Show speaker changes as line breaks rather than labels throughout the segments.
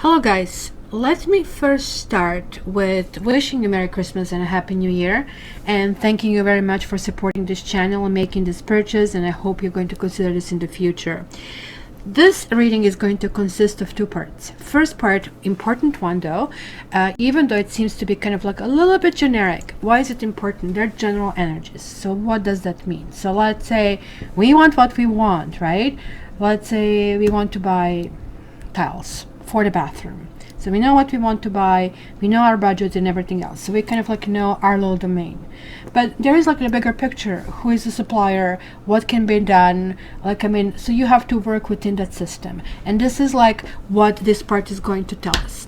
Hello guys, let me first start with wishing you Merry Christmas and a Happy New Year, and thanking you very much for supporting this channel and making this purchase, and I hope you're going to consider this in the future. This reading is going to consist of two parts. First part, important one though, even though it seems to be kind of like a little bit generic. Why is it important? They're general energies. So what does that mean? So let's say we want what we want, right? Let's say we want to buy tiles for the bathroom. So we know what we want to buy, we know our budget and everything else. So we kind of like know our little domain. But there is like a bigger picture. Who is the supplier? What can be done? So you have to work within that system. And this is like what this part is going to tell us.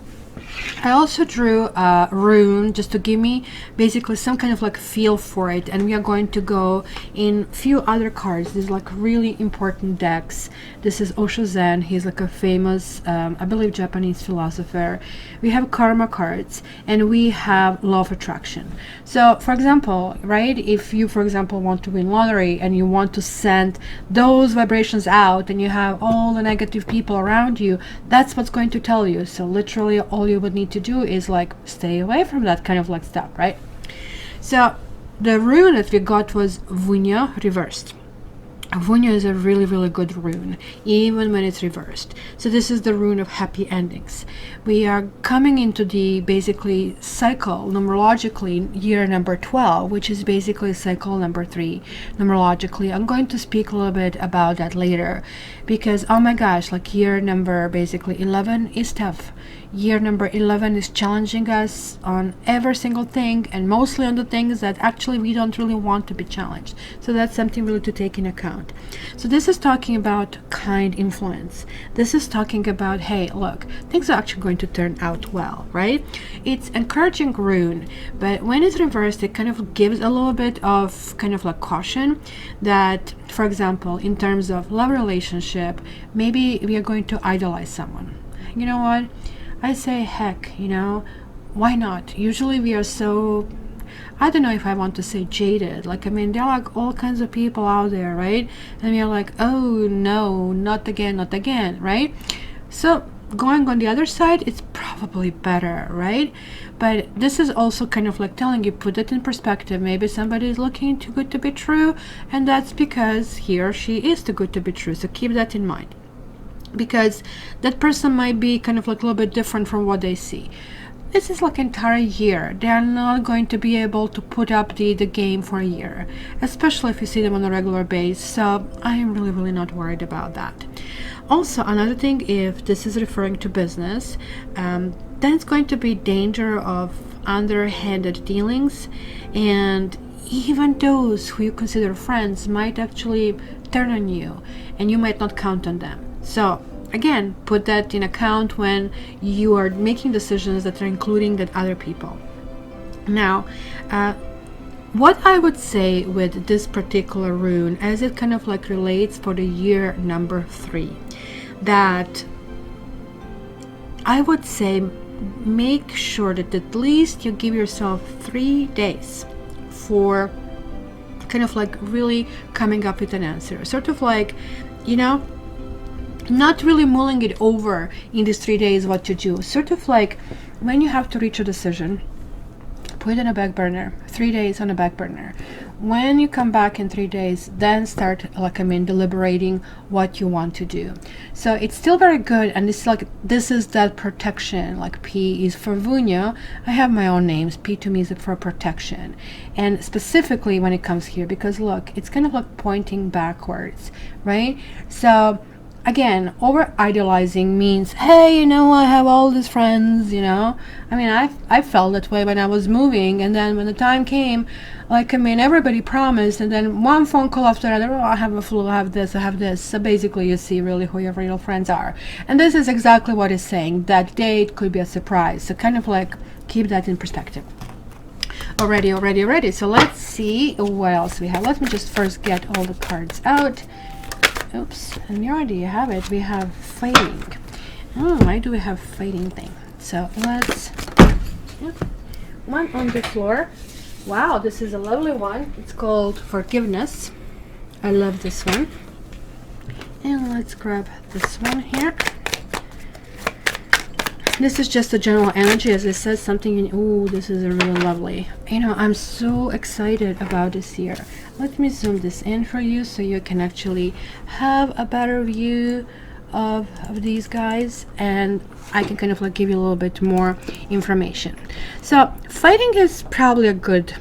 I also drew a rune just to give me basically some kind of like feel for it, and we are going to go in few other cards. These like really important decks. This is Osho Zen. He's like a famous I believe Japanese philosopher. We have karma cards and we have law of attraction. So for example, right, if you for example want to win lottery and you want to send those vibrations out and you have all the negative people around you, that's what's going to tell you. So literally all you would need to do is like stay away from that kind of like stuff, right? So the rune that we got was Vunya reversed. Vunya is a really good rune, even when it's reversed. So this is the rune of happy endings. We are coming into the basically cycle numerologically year number 12, which is basically cycle number 3 numerologically. I'm going to speak a little bit about that later, because oh my gosh, like year number basically 11 is tough. Year number 11 is challenging us on every single thing, and mostly on the things that actually we don't really want to be challenged. So that's something really to take in account. So this is talking about kind influence. This is talking about, hey, look, things are actually going to turn out well, right? It's encouraging rune, but when it's reversed, it kind of gives a little bit of kind of like caution that, for example, in terms of love relationship, maybe we are going to idolize someone. You know what? I say, heck, you know, why not? Usually we are so, I don't know if I want to say jaded. Like, I mean, there are like all kinds of people out there, right? And we are like, oh no, not again, right? So going on the other side, it's probably better, right? But this is also kind of like telling you, put it in perspective. Maybe somebody is looking too good to be true, and that's because he or she is too good to be true. So keep that in mind, because that person might be kind of like a little bit different from what they see. This is like entire year. They are not going to be able to put up the game for a year, especially if you see them on a regular basis. So I am really not worried about that. Also, another thing, if this is referring to business, then it's going to be danger of underhanded dealings, and even those who you consider friends might actually turn on you, and you might not count on them. So again, put that in account when you are making decisions that are including that other people. Now, what I would say with this particular rune, as it kind of like relates for the year number 3, that I would say make sure that at least you give yourself 3 days for kind of like really coming up with an answer. Sort of like, you know, not really mulling it over in these 3 days what to do. Sort of like when you have to reach a decision, put it on a back burner, 3 days on a back burner. When you come back in 3 days, then start deliberating what you want to do. So it's still very good, and this is that protection. Like P is for Vunya. I have my own names. P to me is for protection, and specifically when it comes here, because look, it's kind of like pointing backwards, right? So again, over idolizing means, hey, you know, I have all these friends, you know. I mean, I felt that way when I was moving, and then when the time came, like, I mean, everybody promised, and then one phone call after another, oh, I have a flu, I have this. So basically you see really who your real friends are. And this is exactly what it's saying. That date could be a surprise. So kind of like keep that in perspective. Already. So let's see what else we have. Let me just first get all the cards out. Oops, and you already have it. We have fighting. Oh, why do we have fighting thing? So let's, one on the floor. Wow, this is a lovely one. It's called Forgiveness. I love this one. And let's grab this one here. this is just a general energy. As I said, something in, oh, this is really lovely. You know, I'm so excited about this year. Let me zoom this in for you so you can actually have a better view of these guys, and I can kind of like give you a little bit more information. So fighting is probably a good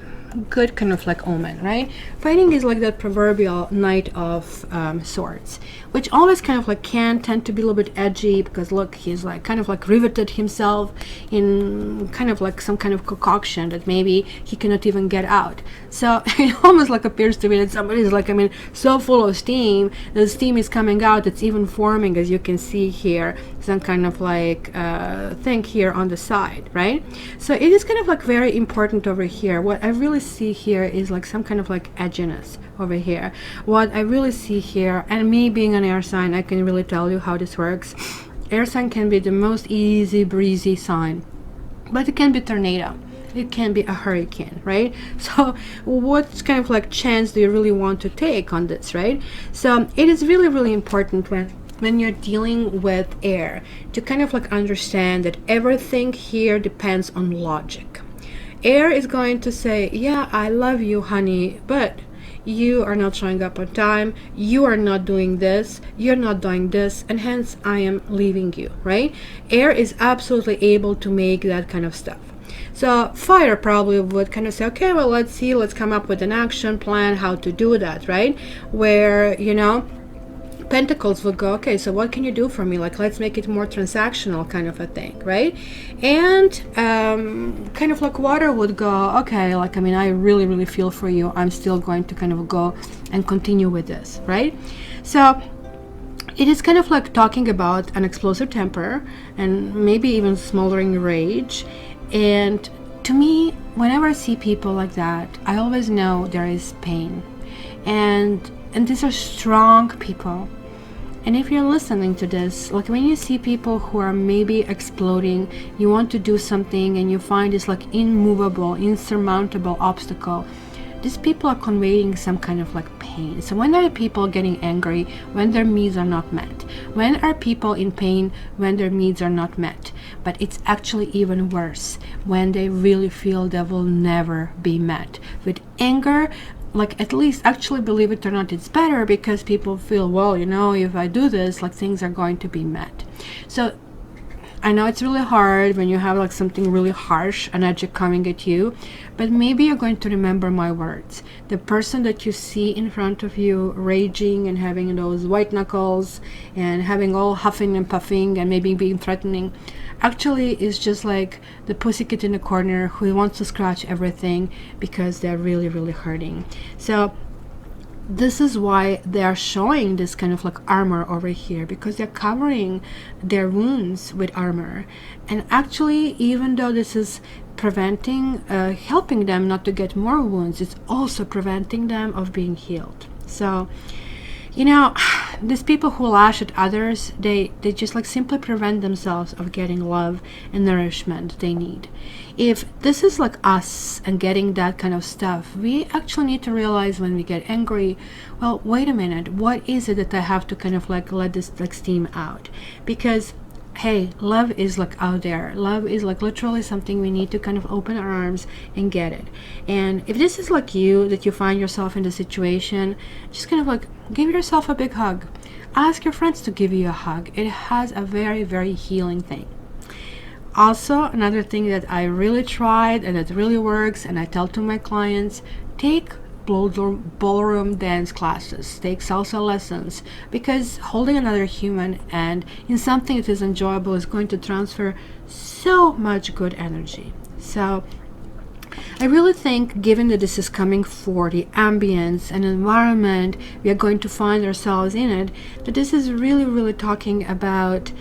kind of like omen, right? Fighting is like that proverbial knight of swords, which always kind of like can tend to be a little bit edgy, because look, he's like kind of like riveted himself in kind of like some kind of concoction that maybe he cannot even get out. So it almost like appears to me that somebody is like, I mean, so full of steam, the steam is coming out, it's even forming, as you can see here, some kind of like thing here on the side, right? So it is kind of like very important over here. What I really see here is like some kind of like edginess over here. What I really see here, and me being an air sign, I can really tell you how this works. Air sign can be the most easy breezy sign, but it can be tornado, it can be a hurricane, right? So what kind of like chance do you really want to take on this, right? So it is really, really important when you're dealing with air to kind of like understand that everything here depends on logic. Air is going to say, yeah, I love you, honey, but you are not showing up on time, you are not doing this, you're not doing this, and hence I am leaving you, right? Air is absolutely able to make that kind of stuff. So fire probably would kind of say, okay, well, let's see, let's come up with an action plan how to do that, right? Where, you know, Pentacles would go, okay, so what can you do for me? Like, let's make it more transactional kind of a thing, right? And kind of like water would go, okay, like, I mean, I really, really feel for you. I'm still going to kind of go and continue with this, right? So it is kind of like talking about an explosive temper and maybe even smoldering rage. And to me, whenever I see people like that, I always know there is pain. And these are strong people. And if you're listening to this, like when you see people who are maybe exploding, you want to do something and you find this like immovable, insurmountable obstacle, these people are conveying some kind of like pain. So when are people getting angry? When their needs are not met. When are people in pain? When their needs are not met. But it's actually even worse when they really feel they will never be met. With anger, like, at least, actually, believe it or not, it's better, because people feel, well, you know, if I do this, like, things are going to be met. So I know it's really hard when you have like something really harsh and edgy coming at you, but maybe you're going to remember my words. The person that you see in front of you raging and having those white knuckles and having all huffing and puffing and maybe being threatening, actually is just like the pussycat in the corner who wants to scratch everything because they're really, really hurting. So this is why they are showing this kind of like armor over here, because they're covering their wounds with armor. And actually, even though this is preventing, helping them not to get more wounds, it's also preventing them of being healed. So, you know, these people who lash at others, they just like simply prevent themselves of getting love and nourishment they need. If this is like us and getting that kind of stuff, we actually need to realize when we get angry, well, wait a minute, what is it that I have to kind of like let this like steam out? Because hey, love is like out there. Love is like literally something we need to kind of open our arms and get it. And if this is like you, that you find yourself in the situation, just kind of like give yourself a big hug. Ask your friends to give you a hug. It has a very, very healing thing. Also, another thing that I really tried and it really works, and I tell to my clients, take ballroom dance classes, take salsa lessons, because holding another human and in something that is enjoyable is going to transfer so much good energy. So I really think, given that this is coming for the ambience and environment we are going to find ourselves in it, that this is really, really talking about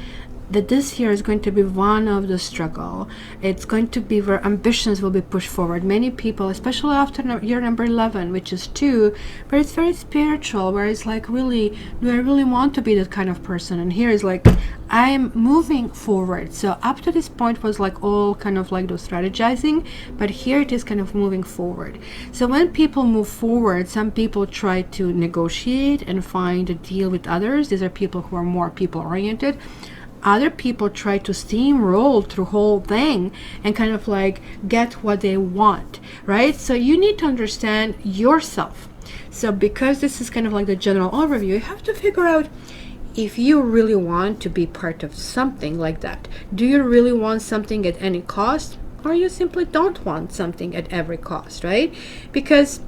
that this year is going to be one of the struggle. It's going to be where ambitions will be pushed forward. Many people, especially after year number 11, which is 2, where it's very spiritual, where it's like, really, do I really want to be that kind of person? And here is like, I'm moving forward. So up to this point was like all kind of like those strategizing, but here it is kind of moving forward. So when people move forward, some people try to negotiate and find a deal with others. These are people who are more people oriented. other people try to steamroll through whole thing and kind of like get what they want, right? So you need to understand yourself. So because this is kind of like the general overview, you have to figure out if you really want to be part of something like that. Do you really want something at any cost, or you simply don't want something at every cost, right? Because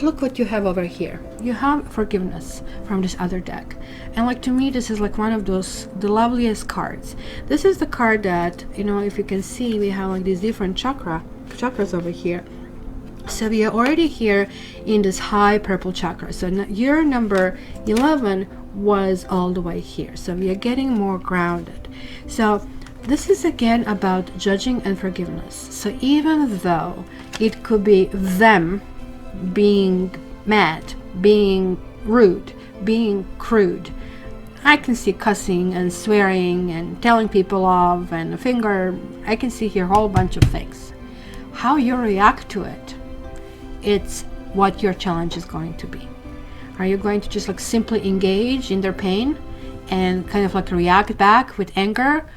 look what you have over here. You have forgiveness from this other deck, and like, to me, this is like one of those, the loveliest cards. This is the card that, you know, if you can see, we have like these different chakras over here. So we are already here in this high purple chakra. So your number 11 was all the way here. So we are getting more grounded. So this is again about judging and forgiveness. So even though it could be them being mad, being rude, being crude, I can see cussing and swearing and telling people off and a finger. I can see here a whole bunch of things. How you react to it, it's what your challenge is going to be. Are you going to just like simply engage in their pain and kind of like react back with anger?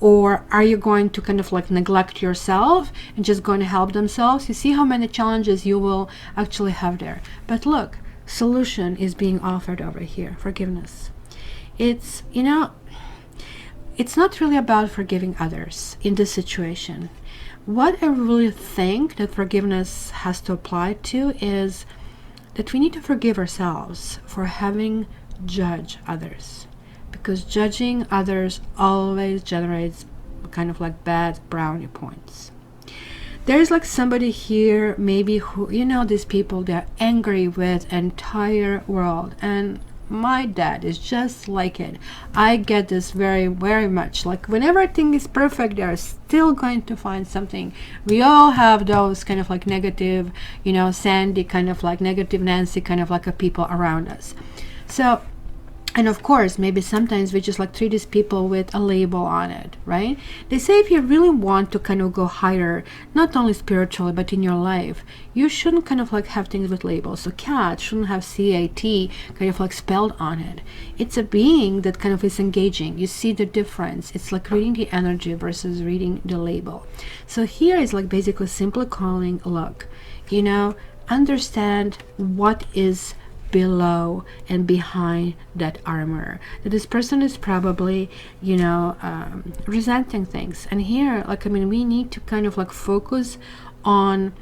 Or are you going to kind of like neglect yourself and just going to help themselves? You see how many challenges you will actually have there. But look, solution is being offered over here. Forgiveness. It's, you know, it's not really about forgiving others in this situation. What I really think that forgiveness has to apply to is that we need to forgive ourselves for having judged others. Because judging others always generates kind of like bad brownie points. There's like somebody here maybe who, you know, these people, they're angry with entire world, and my dad is just like it. I get this very, very much. Like whenever everything is perfect, they are still going to find something. We all have those kind of like negative, you know, Sandy, kind of like negative Nancy, kind of like a people around us. So, and of course, maybe sometimes we just like treat these people with a label on it, right? They say if you really want to kind of go higher, not only spiritually, but in your life, you shouldn't kind of like have things with labels. So cat shouldn't have C-A-T kind of like spelled on it. It's a being that kind of is engaging. You see the difference. It's like reading the energy versus reading the label. So here is like basically simply calling, look, you know, understand what is below and behind that armor, that this person is probably, you know, resenting things. And here, like, I mean, we need to kind of like focus on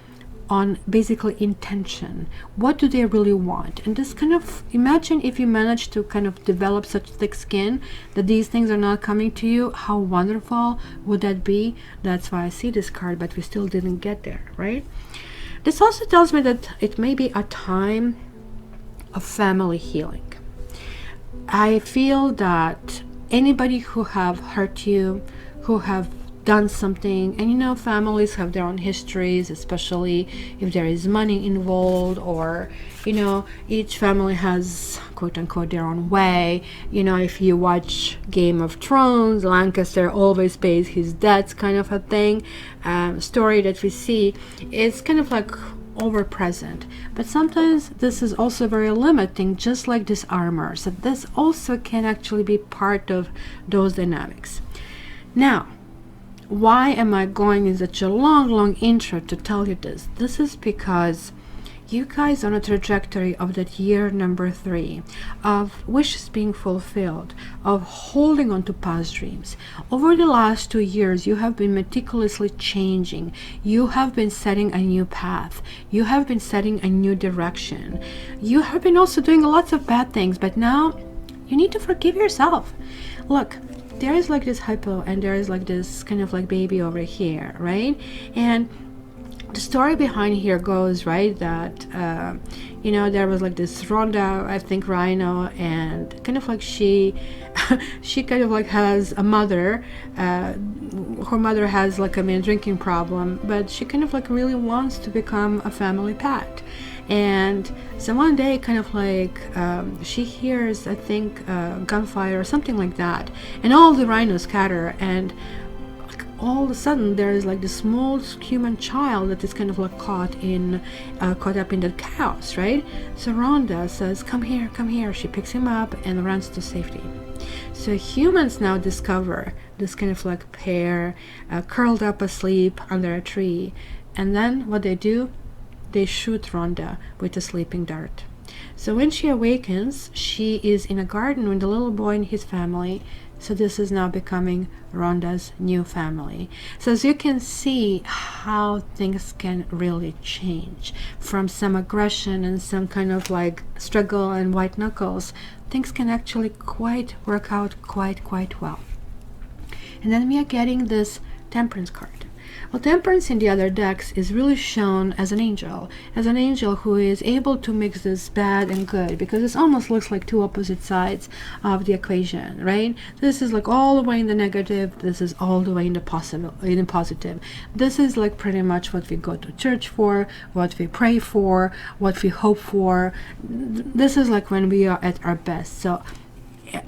basically intention. What do they really want? And this kind of, imagine if you manage to kind of develop such thick skin that these things are not coming to you, how wonderful would that be? That's why I see this card, but we still didn't get there, right? This also tells me that it may be a time of family healing. I feel that anybody who have hurt you, who have done something, and you know, families have their own histories, especially if there is money involved, or you know, each family has quote unquote their own way. You know, if you watch Game of Thrones, Lancaster always pays his debts, kind of a thing. Story that we see is kind of like over present, but sometimes this is also very limiting, just like this armor. So this also can actually be part of those dynamics. Now, why am I going in such a long intro to tell you this? This is because you guys are on a trajectory of that year number 3, of wishes being fulfilled, of holding on to past dreams. Over the last 2 years, you have been meticulously changing. You have been setting a new path. You have been setting a new direction. You have been also doing lots of bad things, but now you need to forgive yourself. Look, there is like this hypo, and there is like this kind of like baby over here, right? And the story behind here goes, right, that you know, there was like this Rhonda, I think, rhino, and kind of like she kind of like has a mother. Her mother has like a drinking problem, but she kind of like really wants to become a family pet. And so one day, kind of like she hears, I think, gunfire or something like that, and all the rhinos scatter, and all of a sudden there is like this small human child that is kind of like caught up in the chaos, right? So Rhonda says, come here, come here. She picks him up and runs to safety. So humans now discover this kind of like pair curled up asleep under a tree, and then what they do, they shoot Rhonda with a sleeping dart. So when she awakens, she is in a garden with a little boy and his family. So this is now becoming Rhonda's new family. So as you can see how things can really change from some aggression and some kind of like struggle and white knuckles, things can actually work out quite well. And then we are getting this Temperance card. Well, Temperance in the other decks is really shown as an angel who is able to mix this bad and good, because it almost looks like two opposite sides of the equation, right? This is like all the way in the negative, this is all the way in the positive. This is like pretty much what we go to church for, what we pray for, what we hope for. This is like when we are at our best. So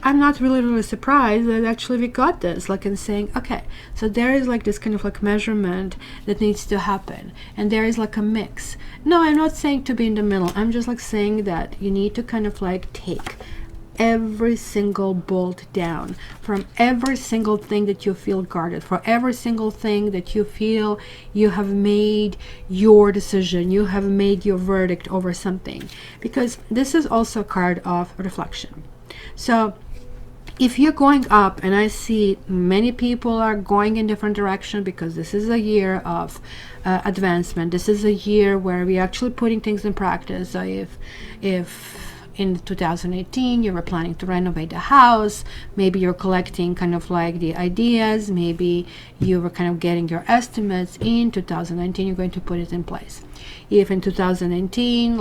I'm not really surprised that actually we got this, like in saying, okay, so there is like this kind of like measurement that needs to happen, and there is like a mix. No, I'm not saying to be in the middle. I'm just like saying that you need to kind of like take every single bolt down from every single thing that you feel guarded, for every single thing that you feel you have made your decision, you have made your verdict over something, because this is also a card of reflection. So if you're going up, and I see many people are going in different direction, because this is a year of advancement. This is a year where we're actually putting things in practice. So if in 2018 you were planning to renovate the house, maybe you're collecting kind of like the ideas, maybe you were kind of getting your estimates. In 2019 you're going to put it in place. If in 2019,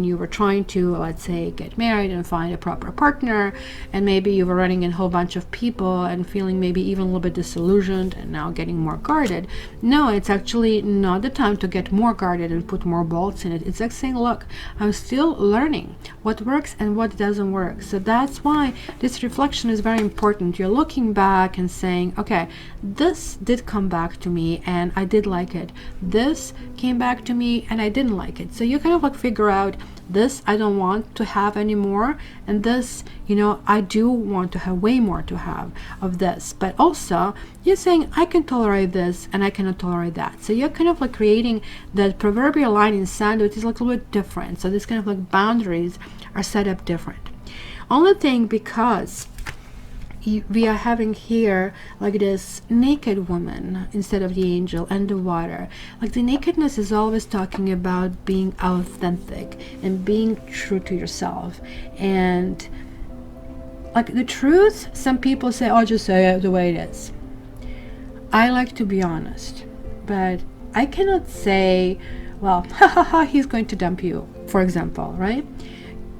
you were trying to, let's say, get married and find a proper partner, and maybe you were running in a whole bunch of people and feeling maybe even a little bit disillusioned and now getting more guarded. No, it's actually not the time to get more guarded and put more bolts in it. It's like saying, look, I'm still learning what works and what doesn't work. So that's why this reflection is very important. You're looking back and saying, okay, this did come back to me and I did like it. This came back to me and I didn't like it. So you kind of like figure out, this I don't want to have anymore, and this, I do want to have way more to have of this. But also you're saying, I can tolerate this and I cannot tolerate that. So you're kind of like creating that proverbial line in sand, which is like a little bit different. So this kind of like boundaries are set up different. Only thing, because we are having here like this naked woman instead of the angel and the water. Like the nakedness is always talking about being authentic and being true to yourself. And like the truth, some people say, oh, just say it the way it is. I like to be honest, but I cannot say, well, he's going to dump you, for example, right?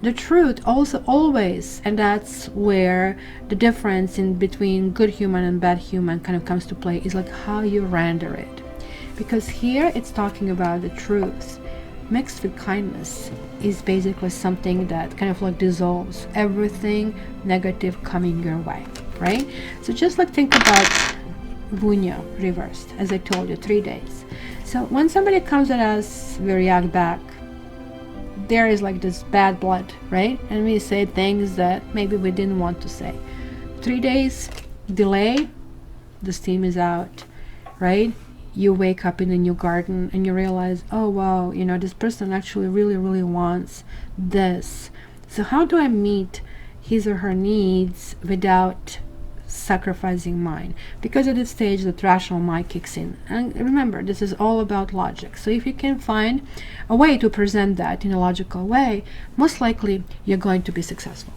The truth also always, and that's where the difference in between good human and bad human kind of comes to play, is like how you render it. Because here it's talking about the truth mixed with kindness is basically something that kind of like dissolves everything negative coming your way, right? So just like think about Vunya reversed, as I told you, 3 days. So when somebody comes at us, we react back. There is like this bad blood, right? And we say things that maybe we didn't want to say. 3 days delay, the steam is out, right? You wake up in a new garden and you realize, oh wow, this person actually really wants this. So how do I meet his or her needs without sacrificing mine? Because at this stage the rational mind kicks in, and remember, this is all about logic. So if you can find a way to present that in a logical way, most likely you're going to be successful.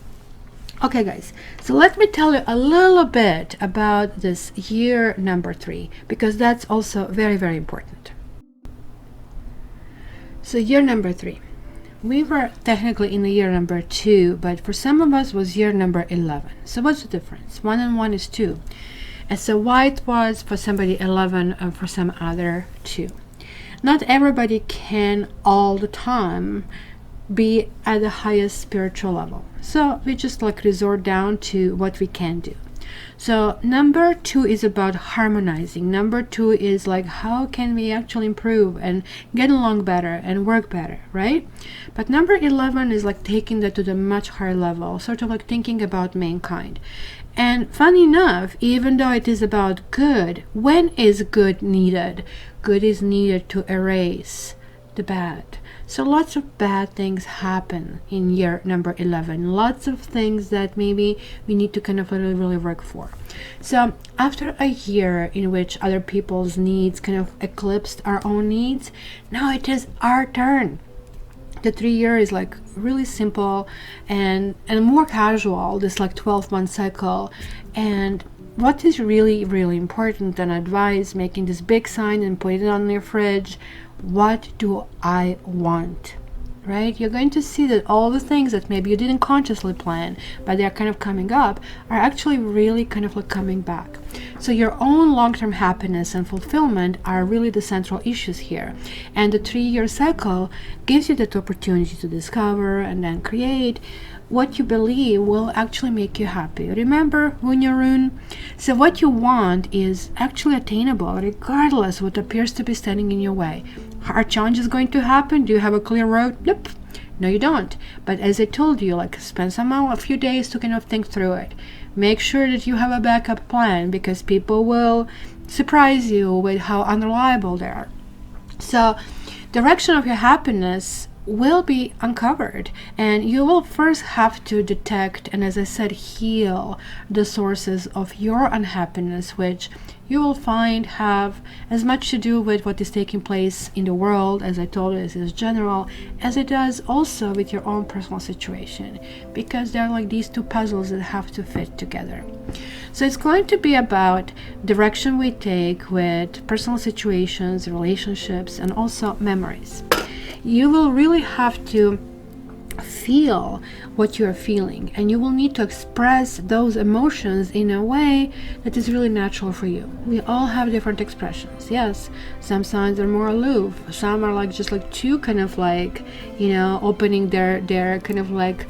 Okay guys, so let me tell you a little bit about this year number 3, because that's also very important. So year number 3, we were technically in the year number 2, but for some of us was year number 11. So what's the difference? 1 and 1 is 2. And so why it was for somebody 11 and for some other 2. Not everybody can all the time be at the highest spiritual level. So we just like resort down to what we can do. So number 2 is about harmonizing. Number 2 is like, how can we actually improve and get along better and work better, right? But number 11 is like taking that to the much higher level, sort of like thinking about mankind. And funny enough, even though it is about good, when is good needed? Good is needed to erase the bad. So lots of bad things happen in year number 11. Lots of things that maybe we need to kind of really work for. So after a year in which other people's needs kind of eclipsed our own needs, now it is our turn. The 3-year is like really simple and more casual, this like 12-month cycle. And what is really, really important and advise making this big sign and put it on your fridge, what do I want? Right? You're going to see that all the things that maybe you didn't consciously plan, but they're kind of coming up, are actually really kind of like coming back. So your own long-term happiness and fulfillment are really the central issues here. And the 3-year cycle gives you that opportunity to discover and then create what you believe will actually make you happy. Remember rune? So what you want is actually attainable regardless what appears to be standing in your way. Are challenges going to happen? Do you have a clear road? Nope. No, you don't. But as I told you, like spend a few days to kind of think through it. Make sure that you have a backup plan, because people will surprise you with how unreliable they are. So direction of your happiness will be uncovered, and you will first have to detect and, as I said, heal the sources of your unhappiness, which you will find have as much to do with what is taking place in the world, as I told you, is general, as it does also with your own personal situation, because they're like these two puzzles that have to fit together. So it's going to be about direction we take with personal situations, relationships, and also memories. You will really have to feel what you're feeling, and you will need to express those emotions in a way that is really natural for you. We all have different expressions. Yes, some signs are more aloof, some are like just like too kind of like, opening their kind of like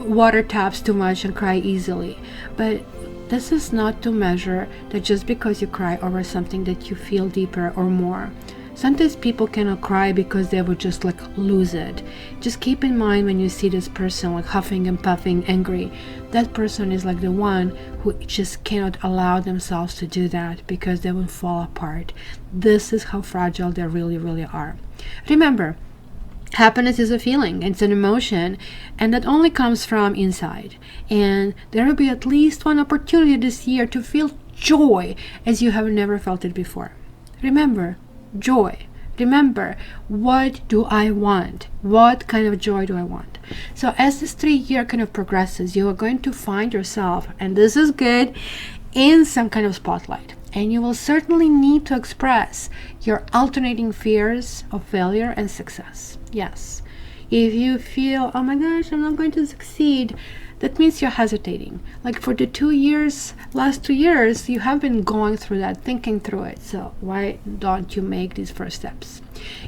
water taps too much and cry easily. But this is not to measure that just because you cry over something that you feel deeper or more. Sometimes people cannot cry because they would just like lose it. Just keep in mind when you see this person like huffing and puffing, angry, that person is like the one who just cannot allow themselves to do that, because they will fall apart. This is how fragile they really, really are. Remember, happiness is a feeling, it's an emotion, and that only comes from inside. And there will be at least one opportunity this year to feel joy as you have never felt it before. Remember, joy. Remember, what do I want? What kind of joy do I want? So as this 3-year kind of progresses, you are going to find yourself, and this is good, in some kind of spotlight. And you will certainly need to express your alternating fears of failure and success. Yes. If you feel, oh my gosh, I'm not going to succeed, that means you're hesitating. Like for the last 2 years, you have been going through that, thinking through it. So why don't you make these first steps?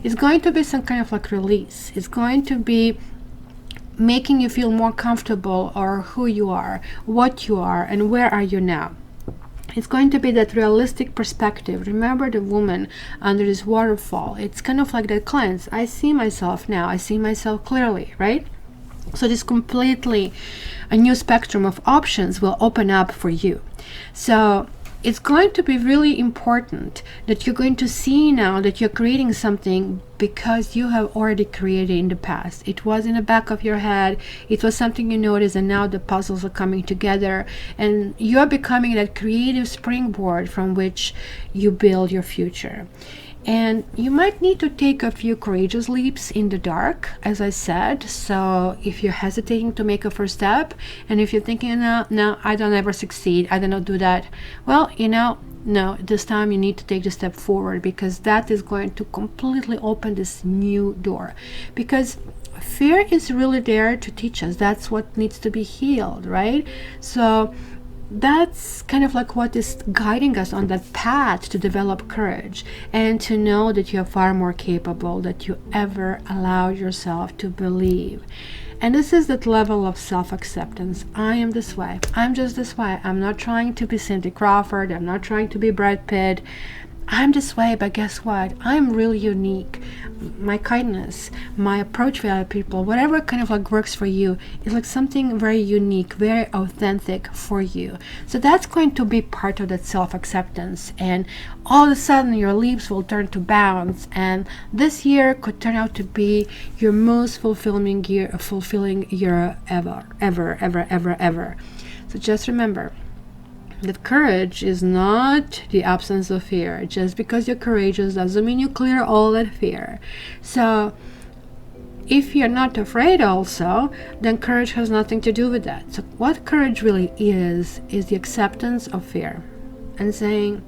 It's going to be some kind of like release. It's going to be making you feel more comfortable or who you are, what you are, and where are you now. It's going to be that realistic perspective. Remember the woman under this waterfall. It's kind of like that cleanse. I see myself now. I see myself clearly, right? So this completely a new spectrum of options will open up for you. So it's going to be really important that you're going to see now that you're creating something because you have already created in the past. It was in the back of your head. It was something you noticed, and now the puzzles are coming together, and you're becoming that creative springboard from which you build your future. And you might need to take a few courageous leaps in the dark, as I said. So if you're hesitating to make a first step, and if you're thinking, no, I don't ever succeed, I don't do that. Well, no, this time you need to take the step forward, because that is going to completely open this new door. Because fear is really there to teach us. That's what needs to be healed, right? So that's kind of like what is guiding us on that path to develop courage and to know that you are far more capable than you ever allowed yourself to believe. And this is that level of self-acceptance. I am this way. I'm just this way. I'm not trying to be Cindy Crawford. I'm not trying to be Brad Pitt. I'm this way, but guess what? I'm really unique. My kindness, my approach with other people, whatever kind of like works for you, is like something very unique, very authentic for you. So that's going to be part of that self-acceptance. And all of a sudden your leaves will turn to bounds. And this year could turn out to be your most fulfilling year ever. So just remember, that courage is not the absence of fear. Just because you're courageous doesn't mean you clear all that fear. So if you're not afraid also, then courage has nothing to do with that. So what courage really is the acceptance of fear and saying,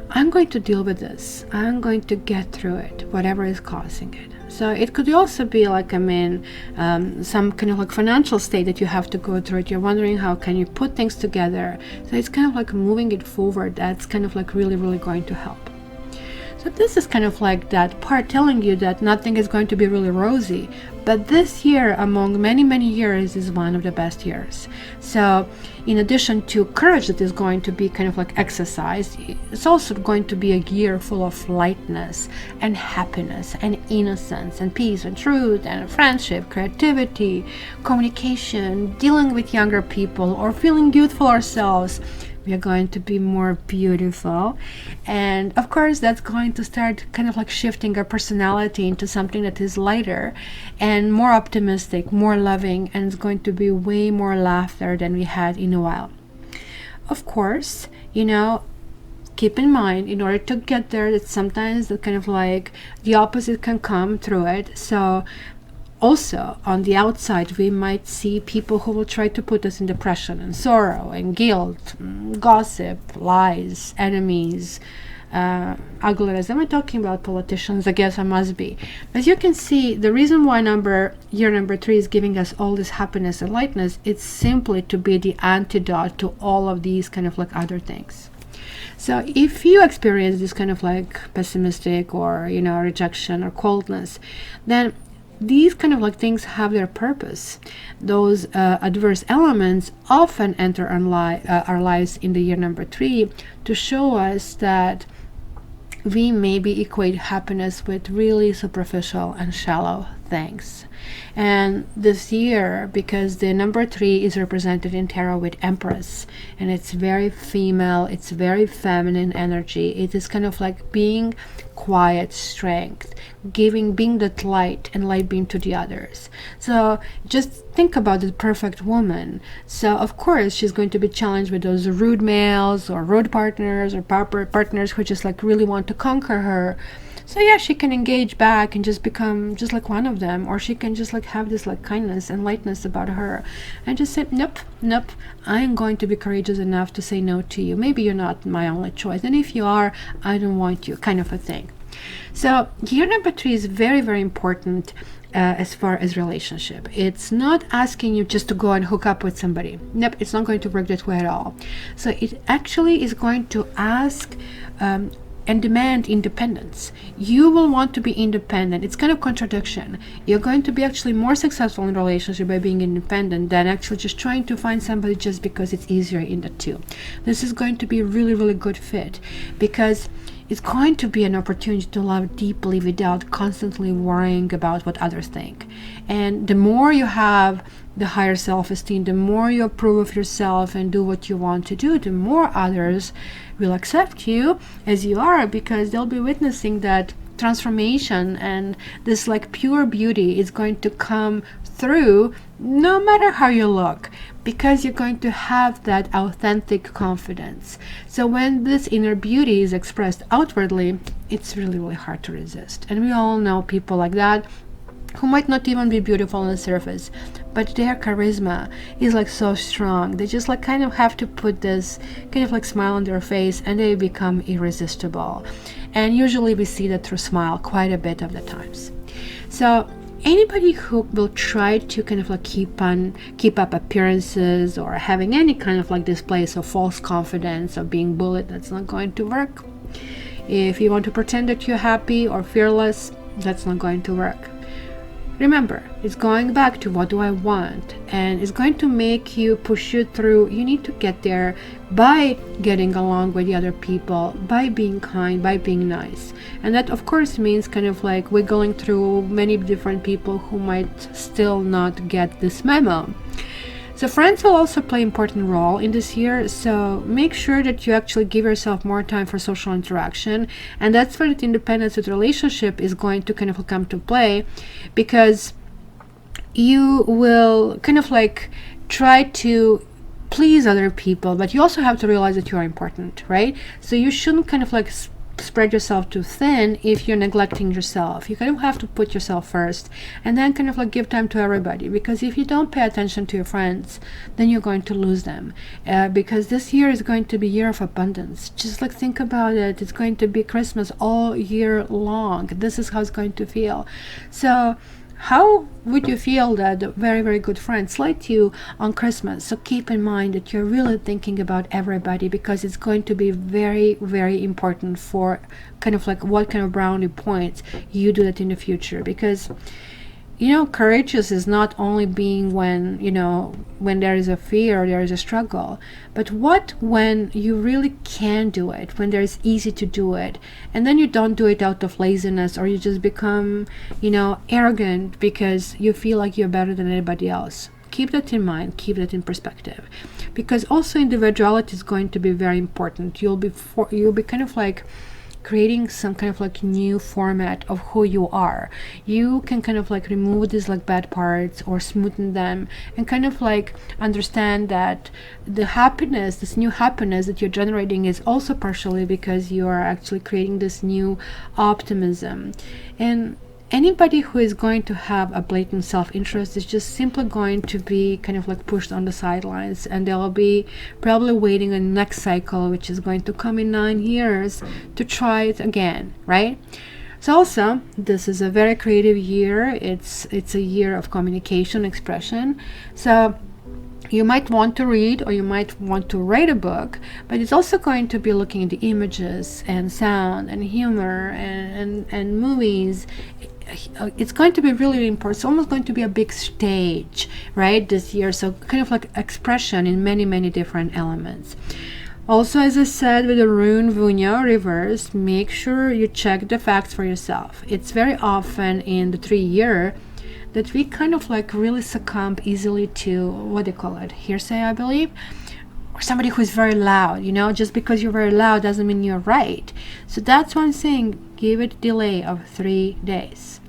I'm going to deal with this. I'm going to get through it, whatever is causing it. So it could also be like, some kind of like financial state that you have to go through it. You're wondering how can you put things together. So it's kind of like moving it forward. That's kind of like really, really going to help. So this is kind of like that part telling you that nothing is going to be really rosy. But this year, among many, many years, is one of the best years. So in addition to courage that is going to be kind of like exercised, it's also going to be a year full of lightness and happiness and innocence and peace and truth and friendship, creativity, communication, dealing with younger people or feeling youthful ourselves. We are going to be more beautiful, and of course that's going to start kind of like shifting our personality into something that is lighter and more optimistic, more loving, and it's going to be way more laughter than we had in a while. Of course, keep in mind, in order to get there, that sometimes the kind of like the opposite can come through it. So also, on the outside, we might see people who will try to put us in depression and sorrow and guilt, gossip, lies, enemies, ugliness. Am I talking about politicians? I guess I must be. As you can see, the reason why year number 3 is giving us all this happiness and lightness, it's simply to be the antidote to all of these kind of like other things. So if you experience this kind of like pessimistic or, rejection or coldness, then these kind of like things have their purpose. Those adverse elements often enter our lives in the year number 3 to show us that we maybe equate happiness with really superficial and shallow things. And this year, because the number 3 is represented in tarot with Empress, and it's very female, it's very feminine energy. It is kind of like being quiet strength, being that light and light beam to the others. So just think about the perfect woman. So of course she's going to be challenged with those rude males or rude partners or partners who just like really want to conquer her. So yeah, she can engage back and just become just like one of them, or she can just like have this like kindness and lightness about her and just say, nope, I'm going to be courageous enough to say no to you. Maybe you're not my only choice, and if you are, I don't want you, kind of a thing. So year number 3 is very, very important as far as relationship. It's not asking you just to go and hook up with somebody. Nope, it's not going to work that way at all. So it actually is going to ask and demand independence. You will want to be independent. It's kind of contradiction. You're going to be actually more successful in a relationship by being independent than actually just trying to find somebody just because it's easier in the two. This is going to be a really, really good fit because it's going to be an opportunity to love deeply without constantly worrying about what others think. And the more you have the higher self-esteem, the more you approve of yourself and do what you want to do, the more others will accept you as you are, because they'll be witnessing that transformation, and this like pure beauty is going to come through no matter how you look, because you're going to have that authentic confidence. So when this inner beauty is expressed outwardly, it's really, really hard to resist. And we all know people like that who might not even be beautiful on the surface, but their charisma is like so strong. They just like kind of have to put this kind of like smile on their face and they become irresistible. And usually we see that through smile quite a bit of the times. So anybody who will try to kind of like keep up appearances or having any kind of like displays of false confidence or being bullied, that's not going to work. If you want to pretend that you're happy or fearless, that's not going to work. remember, it's going back to what do I want, and it's going to make you push you through. You need to get there by getting along with the other people, by being kind, by being nice. And that of course means kind of like wiggling through many different people who might still not get this memo. So friends will also play an important role in this year, so make sure that you actually give yourself more time for social interaction, and that's where the independence with relationship is going to kind of come to play, because you will kind of like try to please other people, but you also have to realize that you are important, right? So you shouldn't kind of like spread yourself too thin if you're neglecting yourself. You kind of have to put yourself first, and then kind of like give time to everybody, because if you don't pay attention to your friends, then you're going to lose them, because this year is going to be year of abundance. Just like think about it, it's going to be Christmas all year long. This is how it's going to feel. So how would you feel that very, very good friends slight you on Christmas? So keep in mind that you're really thinking about everybody, because it's going to be very, very important for kind of like what kind of brownie points you do that in the future. Because courageous is not only being when there is a fear, there is a struggle, but what when you really can do it, when there is easy to do it, and then you don't do it out of laziness, or you just become arrogant because you feel like you're better than anybody else. Keep that in mind, keep that in perspective, because also individuality is going to be very important. You'll be kind of like creating some kind of like new format of who you are. You can kind of like remove these like bad parts or smoothen them, and kind of like understand that the happiness, this new happiness that you're generating, is also partially because you are actually creating this new optimism. And anybody who is going to have a blatant self-interest is just simply going to be kind of like pushed on the sidelines, and they'll be probably waiting on the next cycle, which is going to come in 9 years, to try it again, right? So also, this is a very creative year. It's a year of communication, expression. So you might want to read, or you might want to write a book, but it's also going to be looking at the images and sound and humor and movies. It's going to be really important. It's almost going to be a big stage, right, this year. So kind of like expression in many, many different elements. Also, as I said, with the rune Vunya reverse, make sure you check the facts for yourself. It's very often in the 3-year that we kind of like really succumb easily to, what do you call it, hearsay, I believe, or somebody who is very loud. Just because you're very loud doesn't mean you're right. So that's one thing. Give it a delay of 3 days.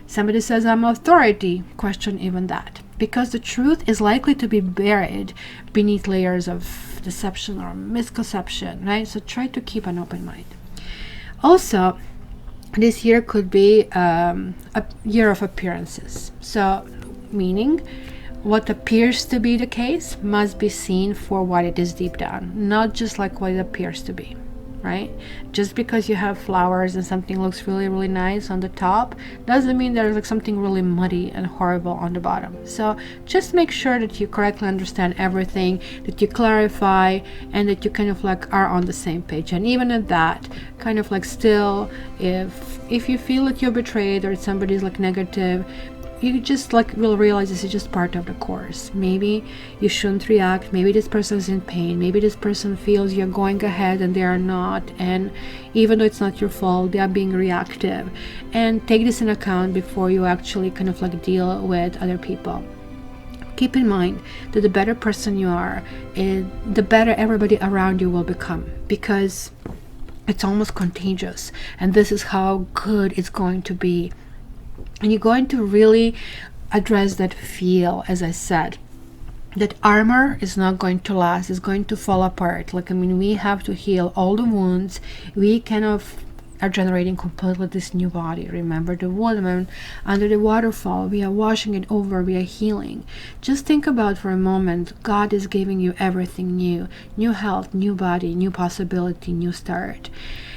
Somebody says I'm authority, question even that, because the truth is likely to be buried beneath layers of deception or misconception, right? So try to keep an open mind. Also, this year could be a year of appearances. So meaning what appears to be the case must be seen for what it is deep down, not just like what it appears to be, right? Just because you have flowers and something looks really, really nice on the top doesn't mean there's like something really muddy and horrible on the bottom. So just make sure that you correctly understand everything, that you clarify, and that you kind of like are on the same page. And even at that, kind of like still, if you feel that you're betrayed or somebody's like negative, you just like will realize this is just part of the course. Maybe you shouldn't react. Maybe this person is in pain. Maybe this person feels you're going ahead and they are not, and even though it's not your fault, they are being reactive. And take this in account before you actually kind of like deal with other people. Keep in mind that the better person you are, the better everybody around you will become, because it's almost contagious, and this is how good it's going to be. And you're going to really address that feel, as I said. That armor is not going to last, it's going to fall apart. We have to heal all the wounds. We kind of are generating completely this new body. Remember the woman under the waterfall, we are washing it over, we are healing. Just think about for a moment, God is giving you everything new. New health, new body, new possibility, new start.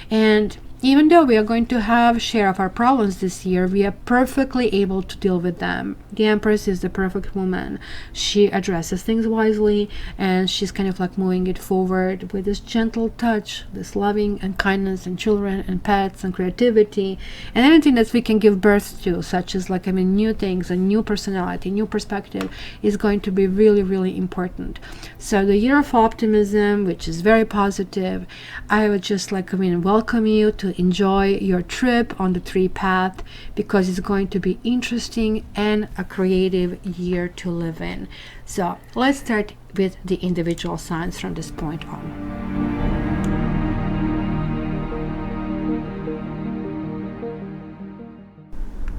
And even though we are going to have share of our problems this year, we are perfectly able to deal with them. The Empress is the perfect woman. She addresses things wisely, and she's kind of like moving it forward with this gentle touch, this loving and kindness and children and pets and creativity and anything that we can give birth to, such as like, I mean, new things, a new personality, new perspective is going to be really, really important. So the year of optimism, which is very positive, I would just like, I mean, welcome you to enjoy your trip on the tree path, because it's going to be interesting and a creative year to live in. So let's start with the individual signs from this point on.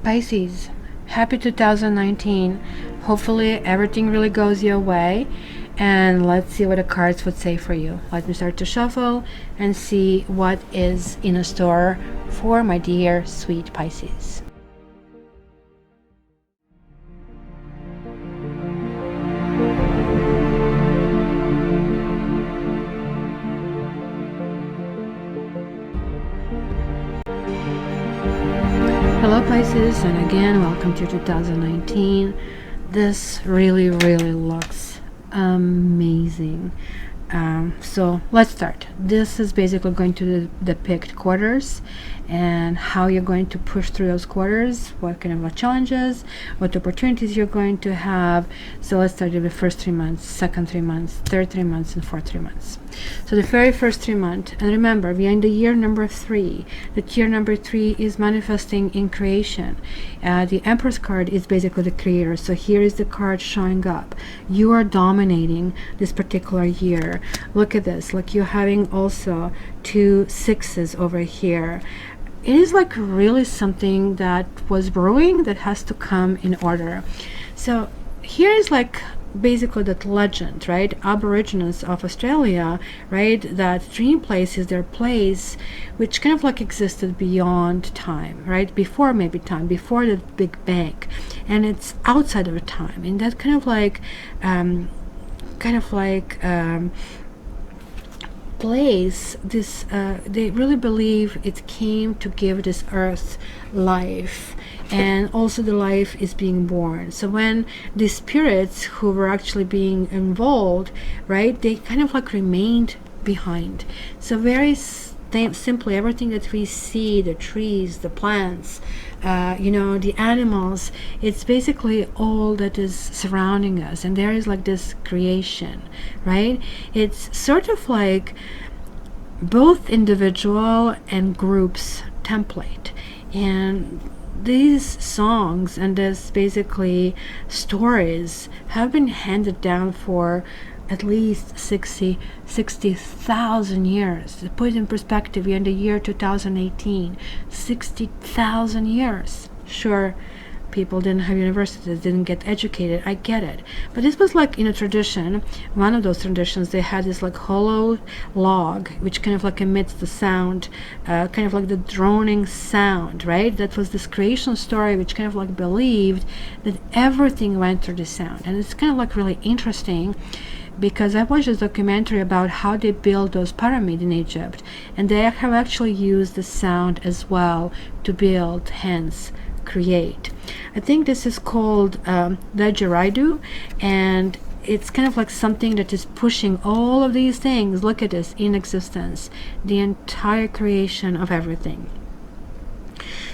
Pisces, happy 2019. Hopefully everything really goes your way, and let's see what the cards would say for you. Let me start to shuffle and see what is in a store for my dear sweet Pisces. Hello Pisces, and again welcome to 2019. This really looks amazing. So let's start. This is basically going to depict quarters and how you're going to push through those quarters, what kind of challenges, what opportunities you're going to have. So let's start with the first 3 months, second 3 months, third 3 months, and fourth 3 months. So the very first 3 months, and remember, we are in the year number 3. The year number 3 is manifesting in creation. The Empress card is basically the creator. So here is the card showing up. You are dominating this particular year. Look at this. Like, you're having also 2 6s over here. It is like really something that was brewing that has to come in order. So here is like basically that legend, right? Aborigines of Australia, right? That dream place is their place which kind of like existed beyond time, right? Before maybe time, before the Big Bang, and it's outside of time, and that kind of like place, this they really believe it came to give this earth life, and also the life is being born. So when the spirits who were actually being involved, right, they kind of like remained behind. So very simply, everything that we see, the trees, the plants, the animals, it's basically all that is surrounding us, and there is like this creation, right? It's sort of like both individual and groups template, and these songs and this basically stories have been handed down for at least 60,000 years. To put it in perspective, we're in the year 2018, 60,000 years. Sure, people didn't have universities, didn't get educated, I get it. But this was like in a tradition, one of those traditions, they had this like hollow log, which kind of like emits the sound, kind of like the droning sound, right? That was this creation story, which kind of like believed that everything went through the sound. And it's kind of like really interesting, because I watched a documentary about how they built those pyramids in Egypt, and they have actually used the sound as well to build, hence create. I think this is called didgeridoo, and it's kind of like something that is pushing all of these things, look at this, in existence, the entire creation of everything.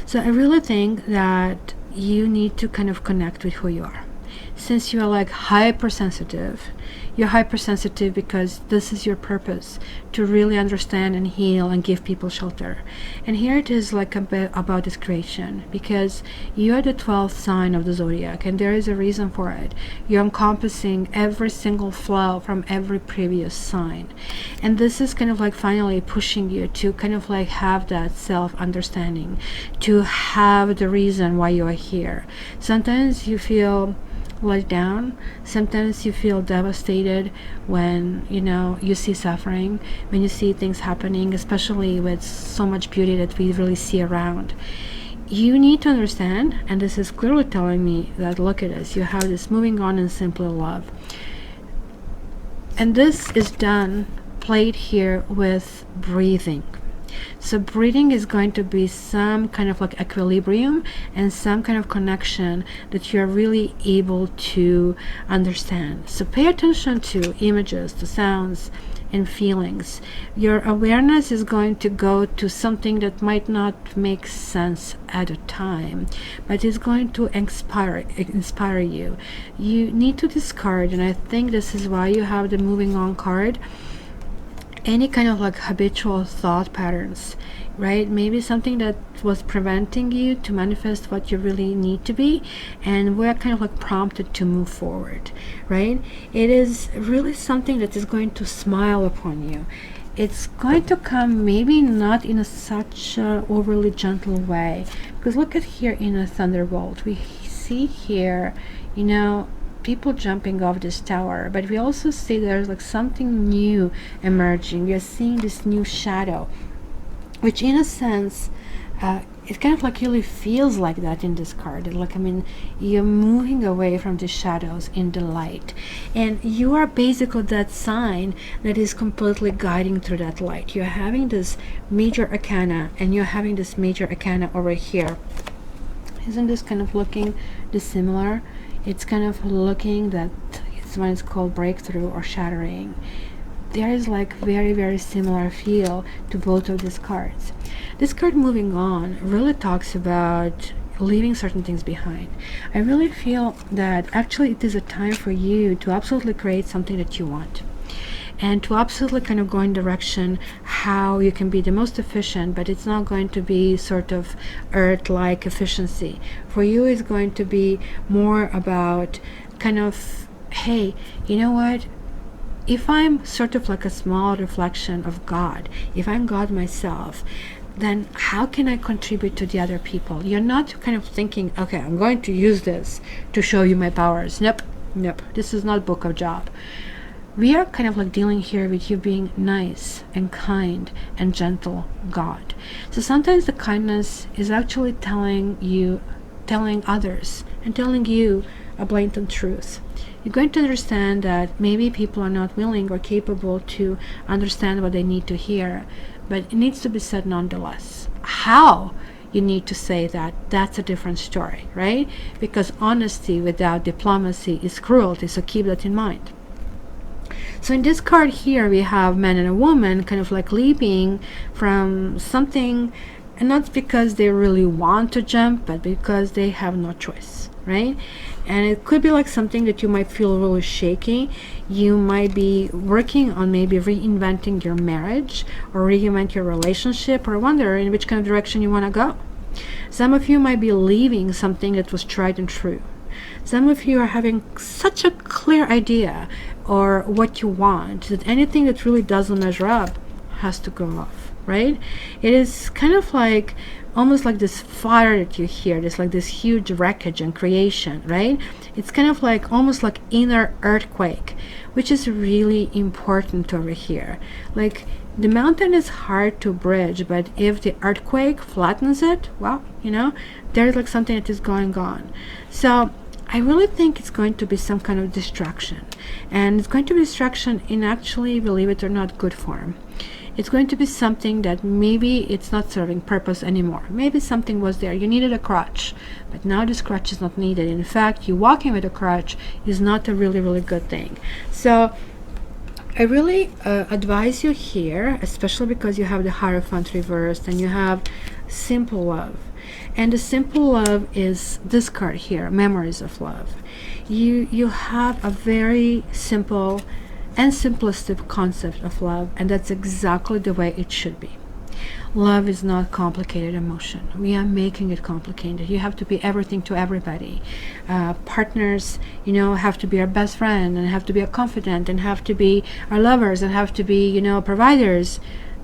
So I really think that you need to kind of connect with who you are. Since you are like hypersensitive, you're hypersensitive because this is your purpose, to really understand and heal and give people shelter. And here it is like about this creation, because you are the 12th sign of the zodiac, and there is a reason for it. You're encompassing every single flow from every previous sign, and this is kind of like finally pushing you to kind of like have that self-understanding, to have the reason why you are here. Sometimes you feel let down, sometimes you feel devastated when you see suffering, when you see things happening, especially with so much beauty that we really see around. You need to understand, and this is clearly telling me that look at this, you have this moving on and simply love, and this is done played here with breathing. So breathing is going to be some kind of like equilibrium and some kind of connection that you're really able to understand. So pay attention to images, to sounds, and feelings. Your awareness is going to go to something that might not make sense at a time, but is going to inspire you. You need to discard, and I think this is why you have the moving on card, any kind of like habitual thought patterns, right? Maybe something that was preventing you to manifest what you really need to be, and we're kind of like prompted to move forward, right? It is really something that is going to smile upon you. It's going to come maybe not in such a overly gentle way, because look at here in a thunderbolt, we see here, you know, people jumping off this tower, but we also see there's like something new emerging. We are seeing this new shadow, which in a sense it kind of like really feels like that in this card. Like, I mean, you're moving away from the shadows in the light, and you are basically that sign that is completely guiding through that light. You're having this major arcana, and you're having this major arcana over here. Isn't this kind of looking dissimilar? It's kind of looking that it's when it's called breakthrough or shattering. There is like very, very similar feel to both of these cards. This card moving on really talks about leaving certain things behind. I really feel that actually it is a time for you to absolutely create something that you want, and to absolutely kind of go in direction how you can be the most efficient, but it's not going to be sort of earth-like efficiency. For you, it's going to be more about kind of, hey, you know what? If I'm sort of like a small reflection of God, if I'm God myself, then how can I contribute to the other people? You're not kind of thinking, okay, I'm going to use this to show you my powers. Nope, nope. This is not Book of Job. We are kind of like dealing here with you being nice and kind and gentle God. So sometimes the kindness is actually telling others and telling you a blatant truth. You're going to understand that maybe people are not willing or capable to understand what they need to hear, but it needs to be said nonetheless. How you need to say that, that's a different story, right? Because honesty without diplomacy is cruelty, so keep that in mind. So in this card here, we have man and a woman kind of like leaping from something, and not because they really want to jump, but because they have no choice, right? And it could be like something that you might feel really shaky. You might be working on maybe reinventing your marriage or reinvent your relationship, or wonder in which kind of direction you want to go. Some of you might be leaving something that was tried and true. Some of you are having such a clear idea or what you want that anything that really doesn't measure up has to go off, right? It is kind of like almost like this fire that you hear, this like this huge wreckage and creation, right? It's kind of like almost like inner earthquake, which is really important over here. Like, the mountain is hard to bridge, but if the earthquake flattens it, well, you know, there's like something that is going on. So I really think it's going to be some kind of distraction, and it's going to be distraction in actually, believe it or not, good form. It's going to be something that maybe it's not serving purpose anymore. Maybe something was there, you needed a crutch, but now this crutch is not needed. In fact, you walking with a crutch is not a really, really good thing. So I really advise you here, especially because you have the Hierophant reversed and you have simple love. And the simple love is this card here, Memories of Love. You have a very simple and simplistic concept of love, and that's exactly the way it should be. Love is not complicated emotion. We are making it complicated. You have to be everything to everybody. Partners, you know, have to be our best friend, and have to be our confidant, and have to be our lovers, and have to be, you know, providers.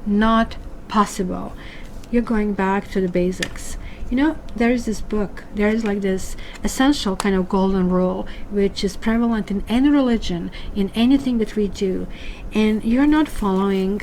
Not possible. You're going back to the basics. You know, there is this book, there is like this essential kind of golden rule, which is prevalent in any religion, in anything that we do, and you're not following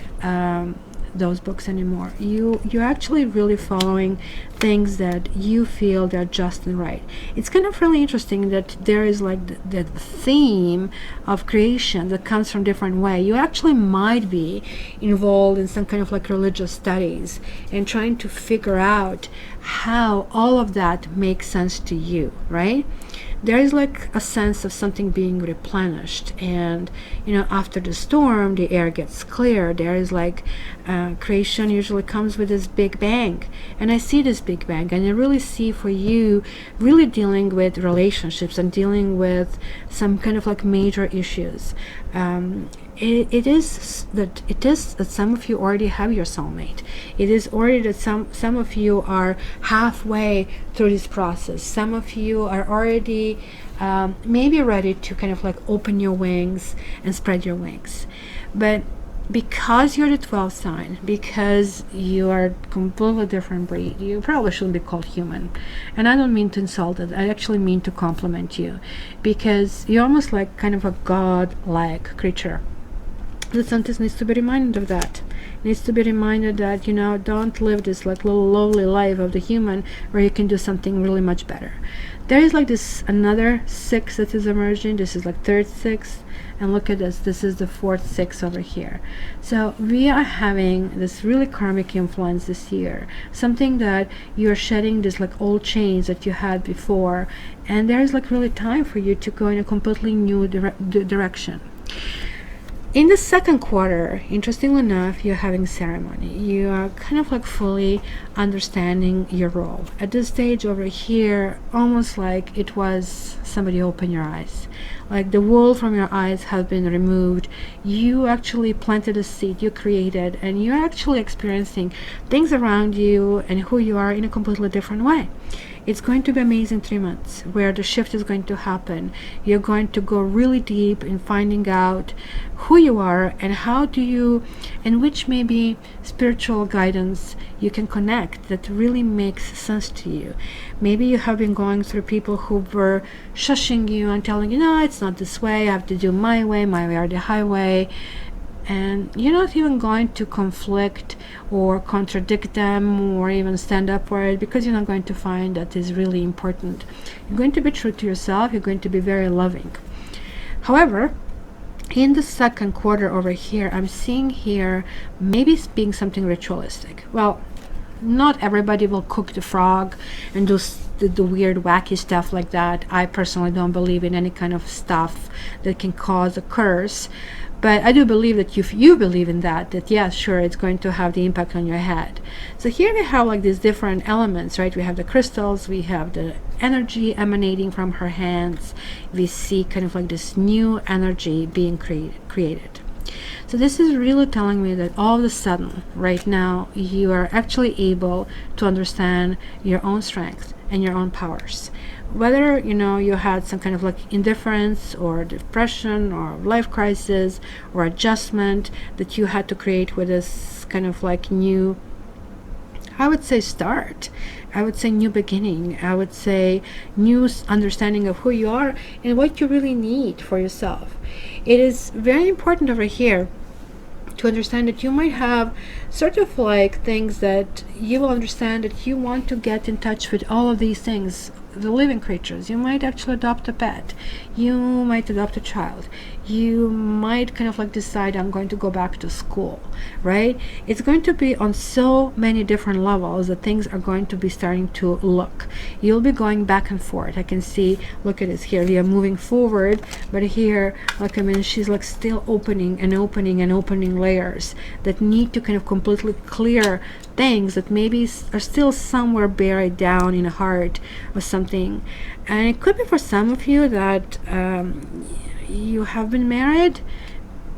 those books anymore. You're actually really following things that you feel they're just and right. It's kind of really interesting that there is like the theme of creation that comes from different way. You actually might be involved in some kind of like religious studies and trying to figure out how all of that makes sense to you, right? There is like a sense of something being replenished, and after the storm the air gets clear. There is like creation usually comes with this big bang, and I see this big bang, and I really see for you really dealing with relationships and dealing with some kind of like major issues. It is that some of you already have your soulmate. It is already that some of you are halfway through this process. Some of you are already maybe ready to kind of like open your wings and spread your wings. But because you're the 12th sign, because you are completely different breed, you probably shouldn't be called human. And I don't mean to insult it, I actually mean to compliment you, because you're almost like kind of a god-like creature. The scientist needs to be reminded of that. Needs to be reminded that don't live this like little lowly life of the human where you can do something really much better. There is like this another 6 that is emerging. This is like third 6, and look at this is the fourth 6 over here. So we are having this really karmic influence this year, something that you're shedding this like old chains that you had before, and there is like really time for you to go in a completely new direction. In the second quarter, interestingly enough, you're having ceremony. You are kind of like fully understanding your role. At this stage over here, almost like it was somebody open your eyes. Like the wool from your eyes has been removed. You actually planted a seed, you created, and you're actually experiencing things around you and who you are in a completely different way. It's going to be amazing 3 months where the shift is going to happen. You're going to go really deep in finding out who you are and how do you, and which maybe spiritual guidance you can connect that really makes sense to you. Maybe you have been going through people who were shushing you and telling you, no, it's not this way, I have to do my way or the highway. And you're not even going to conflict or contradict them or even stand up for it, because you're not going to find that is really important. You're going to be true to yourself. You're going to be very loving. However, in the second quarter over here, I'm seeing here maybe being something ritualistic. Well, not everybody will cook the frog and do the weird wacky stuff like that. I personally don't believe in any kind of stuff that can cause a curse. But I do believe that if you believe in that yes, sure, it's going to have the impact on your head. So here we have like these different elements, right? We have the crystals, we have the energy emanating from her hands. We see kind of like this new energy being created. So this is really telling me that all of a sudden, right now, you are actually able to understand your own strength and your own powers. Whether you had some kind of like indifference or depression or life crisis or adjustment that you had to create with this kind of like new, I would say, start, I would say new beginning, I would say new understanding of who you are and what you really need for yourself. It is very important over here to understand that you might have sort of like things that you will understand that you want to get in touch with all of these things, the living creatures. You might actually adopt a pet, you might adopt a child, you might kind of like decide, I'm going to go back to school, right? It's going to be on so many different levels that things are going to be starting to look. You'll be going back and forth. I can see, look at this here, we are moving forward, but here, like, I mean, she's like still opening layers that need to kind of completely clear things that maybe are still somewhere buried down in a heart or something. And it could be for some of you that you have been married.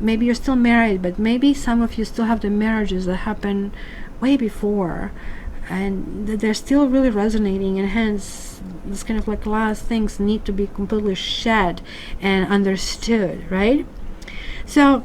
Maybe you're still married, but maybe some of you still have the marriages that happened way before and they're still really resonating, and hence this kind of like last things need to be completely shed and understood, right? So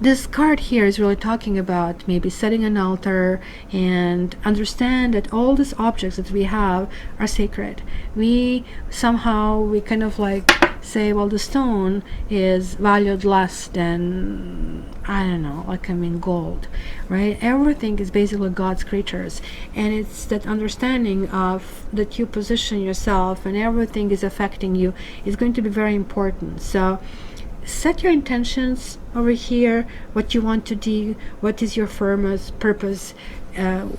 this card here is really talking about maybe setting an altar and understand that all these objects that we have are sacred. We kind of like say, well, the stone is valued less than, I don't know, like, I mean, gold, right? Everything is basically God's creatures, and it's that understanding of that you position yourself and everything is affecting you is going to be very important. So set your intentions over here, what you want to do, what is your firmest purpose,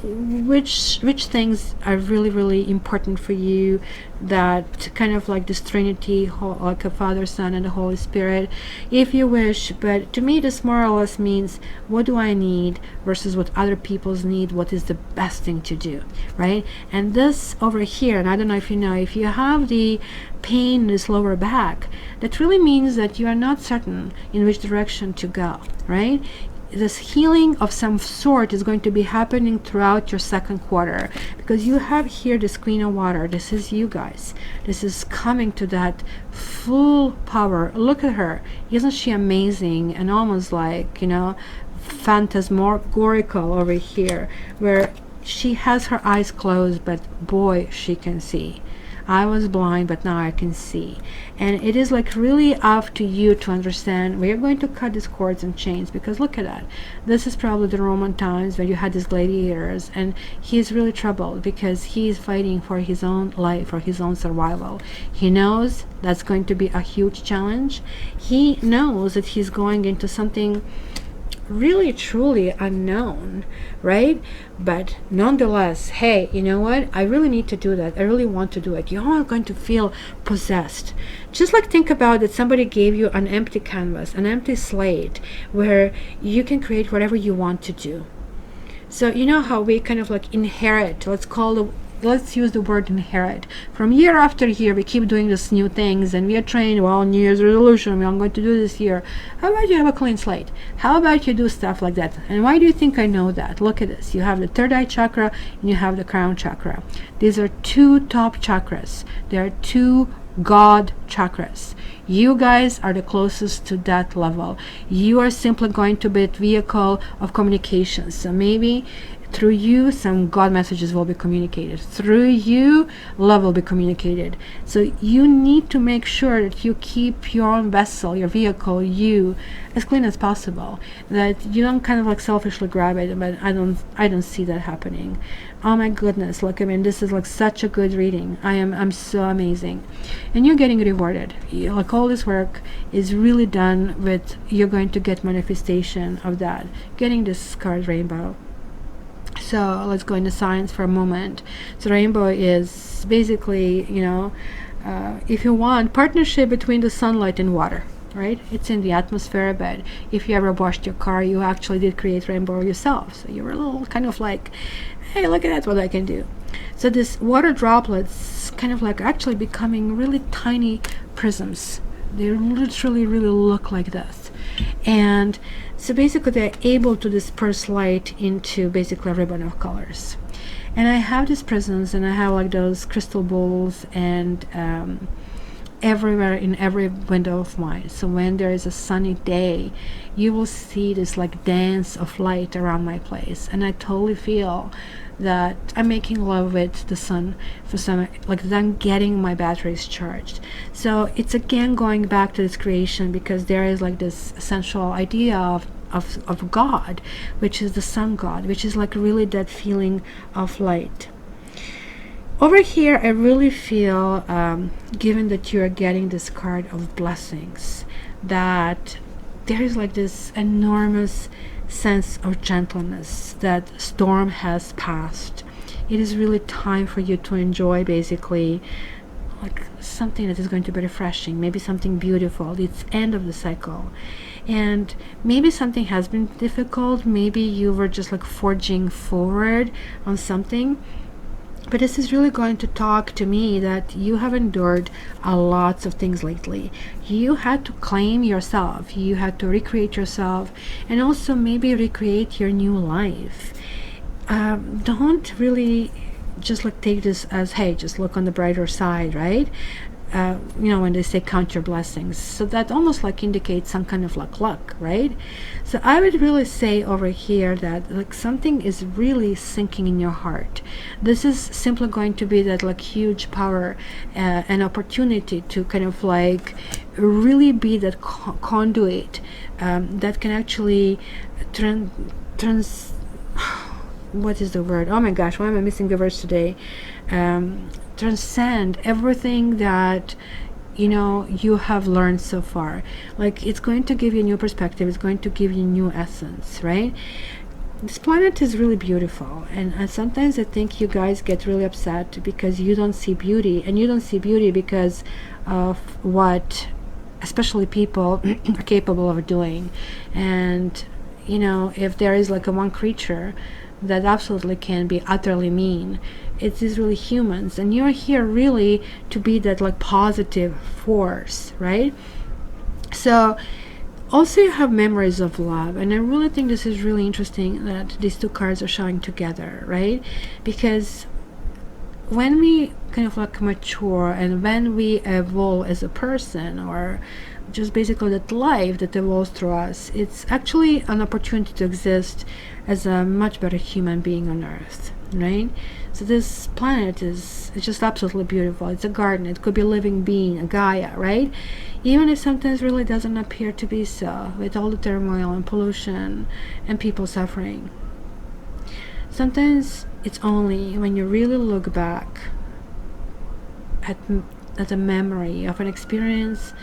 which things are really, really important for you, that kind of like this Trinity, like a Father, Son, and the Holy Spirit, if you wish. But to me, this more or less means, what do I need versus what other people's need, what is the best thing to do, right? And this over here, and I don't know if you know, if you have the pain in this lower back, that really means that you are not certain in which direction to go, right? This healing of some sort is going to be happening throughout your second quarter, because you have here this Queen of Water. This is you guys. This is coming to that full power. Look at her. Isn't she amazing? And almost like, you know, phantasmagorical over here, where she has her eyes closed, but boy, she can see. I was blind, but now I can see. And it is like really up to you to understand. We are going to cut these cords and chains, because look at that. This is probably the Roman times where you had these gladiators, and he is really troubled because he is fighting for his own life, for his own survival. He knows that's going to be a huge challenge. He knows that he's going into something really truly unknown, right? But nonetheless, hey, you know what, I really need to do that, I really want to do it. You're not going to feel possessed. Just like, think about that somebody gave you an empty canvas, an empty slate, where you can create whatever you want to do. So you know how we kind of like inherit, let's use the word inherit. From year after year, we keep doing these new things, and we are trained, well, New Year's resolution, I'm going to do this year. How about you have a clean slate? How about you do stuff like that? And why do you think I know that? Look at this. You have the third eye chakra, and you have the crown chakra. These are two top chakras. They are two God chakras. You guys are the closest to that level. You are simply going to be a vehicle of communication. So maybe through you, some God messages will be communicated. Through you, love will be communicated. So you need to make sure that you keep your own vessel, your vehicle, you, as clean as possible. That you don't kind of like selfishly grab it. But I don't see that happening. Oh my goodness! Look, I mean, this is like such a good reading. I'm so amazing, and you're getting rewarded. Like, all this work is really done with. You're going to get manifestation of that. Getting this card, rainbow. So let's go into science for a moment. So rainbow is basically, you know, if you want, partnership between the sunlight and water, right? It's in the atmosphere, but if you ever washed your car, you actually did create rainbow yourself. So you were a little kind of like, hey, look at that, what I can do. So this water droplets kind of like actually becoming really tiny prisms. They literally really look like this. And so basically they're able to disperse light into basically a ribbon of colors. And I have these prisms, and I have like those crystal balls, and everywhere in every window of mine. So when there is a sunny day, you will see this like dance of light around my place, and I totally feel that I'm making love with the sun for some, like that I'm getting my batteries charged. So it's again going back to this creation, because there is like this essential idea of God, which is the sun god, which is like really that feeling of light. Over here, I really feel, given that you're getting this card of blessings, that there is like this enormous sense of gentleness, that storm has passed. It is really time for you to enjoy basically like something that is going to be refreshing, maybe something beautiful. It's end of the cycle. And maybe something has been difficult, maybe you were just like forging forward on something. But this is really going to talk to me that you have endured a lots of things lately. You had to claim yourself, you had to recreate yourself, and also maybe recreate your new life. Don't really just like take this as, hey, just look on the brighter side, right? when they say count your blessings. So that almost like indicates some kind of like luck, right? So I would really say over here that like something is really sinking in your heart. This is simply going to be that like huge power, an opportunity to kind of like really be that conduit that can actually what is the word? Oh my gosh, why am I missing the words today? Transcend everything that you have learned so far. Like, it's going to give you a new perspective, it's going to give you new essence, right? This planet is really beautiful, and sometimes I think you guys get really upset because you don't see beauty, and you don't see beauty because of what especially people are capable of doing. And if there is like a one creature that absolutely can be utterly mean, it is really humans, and you're here really to be that like positive force, right? So also you have memories of love, and I really think this is really interesting that these two cards are showing together, right? Because when we kind of like mature and when we evolve as a person, or just basically that life that evolves through us, it's actually an opportunity to exist as a much better human being on earth, right? So this planet is just absolutely beautiful. It's a garden. It could be a living being, a Gaia, right? Even if sometimes really doesn't appear to be so, with all the turmoil and pollution and people suffering. Sometimes it's only when you really look back at a memory of an experience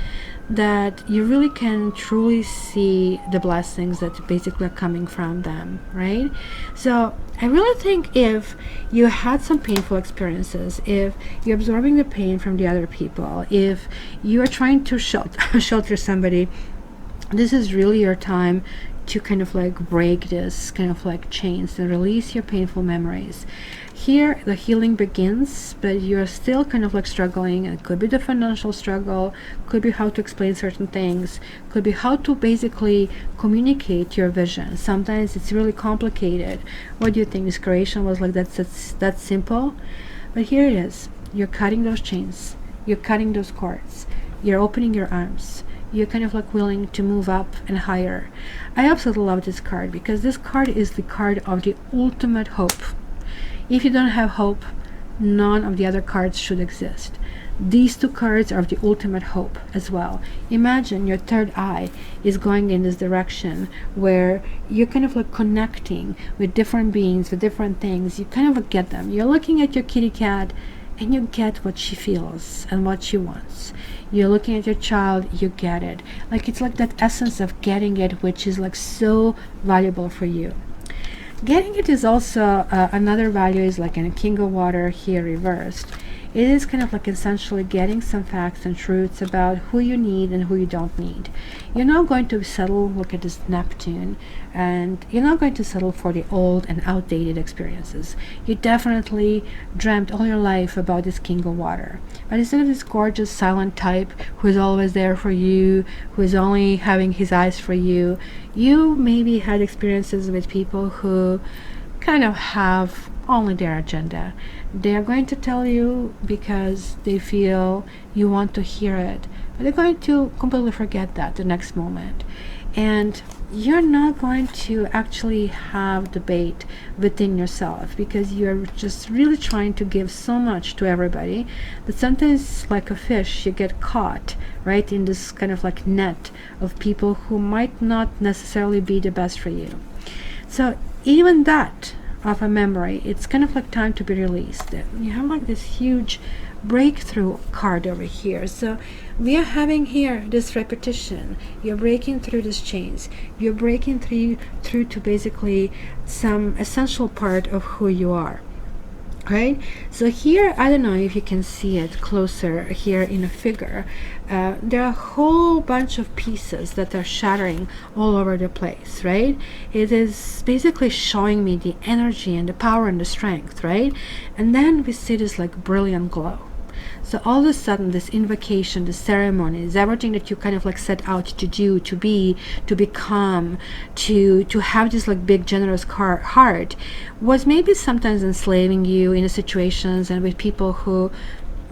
that you really can truly see the blessings that basically are coming from them, right? So I really think if you had some painful experiences, if you're absorbing the pain from the other people, if you are trying to shelter somebody, this is really your time to kind of like break this kind of like chains and release your painful memories. Here the healing begins, but you're still kind of like struggling. It could be the financial struggle, could be how to explain certain things, could be how to basically communicate your vision. Sometimes it's really complicated. What do you think? This creation was like that simple? But here it is. You're cutting those chains, you're cutting those cords, you're opening your arms, you're kind of like willing to move up and higher. I absolutely love this card because this card is the card of the ultimate hope. If you don't have hope, none of the other cards should exist. These two cards are of the ultimate hope as well. Imagine your third eye is going in this direction where you're kind of like connecting with different beings, with different things. You kind of like get them. You're looking at your kitty cat and you get what she feels and what she wants. You're looking at your child, you get it. Like, it's like that essence of getting it, which is like so valuable for you. Getting it is also another value is like in a King of Water here reversed. It is kind of like essentially getting some facts and truths about who you need and who you don't need. You're not going to settle, look at this Neptune, and you're not going to settle for the old and outdated experiences. You definitely dreamt all your life about this King of Water. But instead of this gorgeous silent type who is always there for you, who is only having his eyes for you, you maybe had experiences with people who kind of have only their agenda. They are going to tell you because they feel you want to hear it, but they're going to completely forget that the next moment. And you're not going to actually have debate within yourself because you're just really trying to give so much to everybody that sometimes, like a fish, you get caught right in this kind of like net of people who might not necessarily be the best for you. So even that of a memory, it's kind of like time to be released. You have like this huge breakthrough card over here. So we are having here this repetition. You're breaking through these chains. You're breaking through to basically some essential part of who you are. Right? So here, I don't know if you can see it closer here in a figure. There are a whole bunch of pieces that are shattering all over the place, right? It is basically showing me the energy and the power and the strength, right? And then we see this like brilliant glow. So all of a sudden, this invocation, the ceremonies, everything that you kind of like set out to do, to be, to become, to have this like big generous heart, was maybe sometimes enslaving you in situations and with people who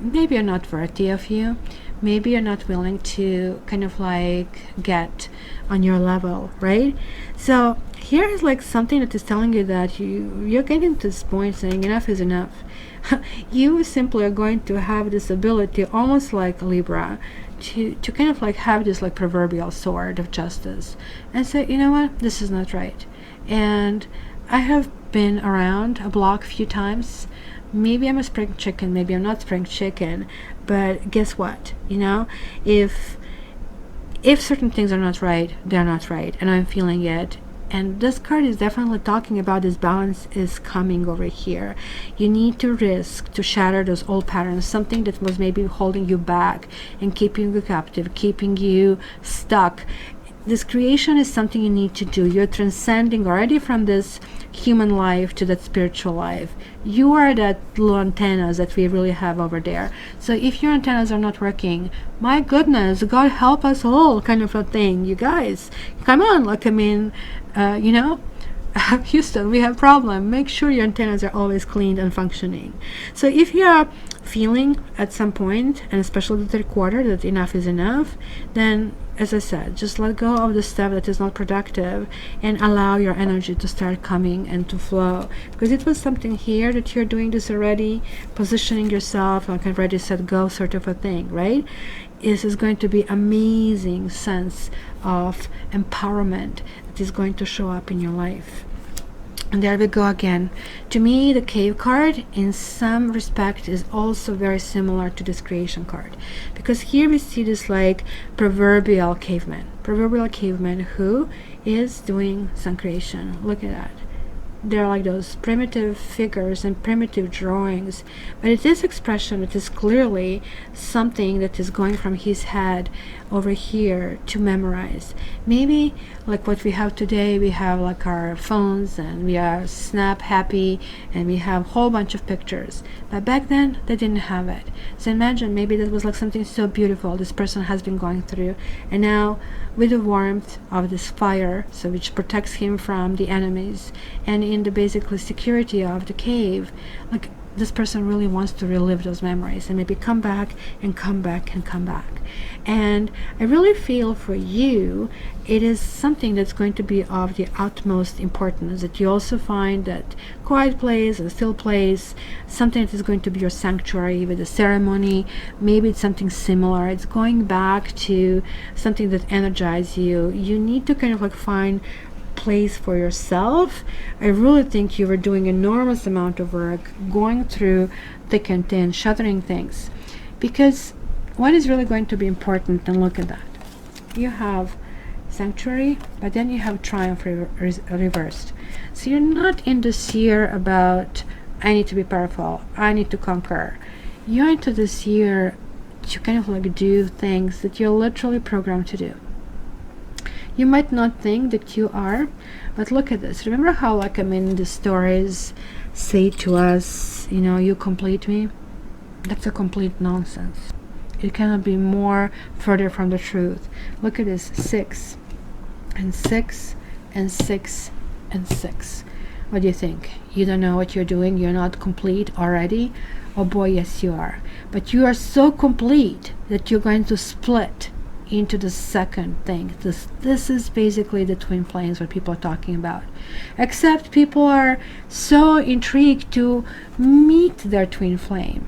maybe are not worthy of you. Maybe you're not willing to kind of like get on your level, right? So here is like something that is telling you that you're getting to this point saying enough is enough. You simply are going to have this ability, almost like Libra, to kind of like have this like proverbial sword of justice and say, you know what, this is not right. And I have been around a block a few times. Maybe I'm a spring chicken, maybe I'm not spring chicken, but guess what? You know, if certain things are not right, they're not right, and I'm feeling it. And this card is definitely talking about this balance is coming over here. You need to risk to shatter those old patterns, something that was maybe holding you back and keeping you captive, keeping you stuck. This creation is something you need to do. You're transcending already from this human life to that spiritual life. You are that little antennas that we really have over there. So if your antennas are not working, my goodness, God help us all, kind of a thing. You guys, come on. Like, I mean, you know, Houston, we have a problem. Make sure your antennas are always cleaned and functioning. So if you are feeling at some point, and especially the third quarter, that enough is enough, then as I said, just let go of the stuff that is not productive and allow your energy to start coming and to flow. Because it was something here that you're doing this already, positioning yourself like a ready, set, go sort of a thing, right? This is going to be amazing sense of empowerment that is going to show up in your life. And there we go again. To me, the cave card in some respect is also very similar to this creation card, because here we see this like proverbial caveman who is doing some creation. Look at that. They're like those primitive figures and primitive drawings, but it is expression. It is clearly something that is going from his head over here to memorize. Maybe like what we have today, we have like our phones and we are snap happy and we have a whole bunch of pictures, but back then they didn't have it. So imagine maybe that was like something so beautiful this person has been going through, and now with the warmth of this fire, so which protects him from the enemies, and in the basically security of the cave, like this person really wants to relive those memories and maybe come back and come back and come back. And I really feel for you, it is something that's going to be of the utmost importance, that you also find that quiet place, a still place, something that is going to be your sanctuary with a ceremony. Maybe it's something similar. It's going back to something that energizes you. You need to kind of like find place for yourself. I really think you were doing enormous amount of work, going through thick and thin, shuttering things, because what is really going to be important, and look at that, you have sanctuary, but then you have triumph reversed. So you're not in this year about I need to be powerful, I need to conquer. You're into this year to kind of like do things that you're literally programmed to do. You might not think that you are, but look at this. Remember how, like, I mean, the stories say to us, you know, you complete me? That's a complete nonsense. It cannot be more further from the truth. Look at this, 6 and 6 and 6 and 6. What do you think? You don't know what you're doing? You're not complete already? Oh boy, yes you are. But you are so complete that you're going to split into the second thing. This is basically the twin flames what people are talking about, except people are so intrigued to meet their twin flame.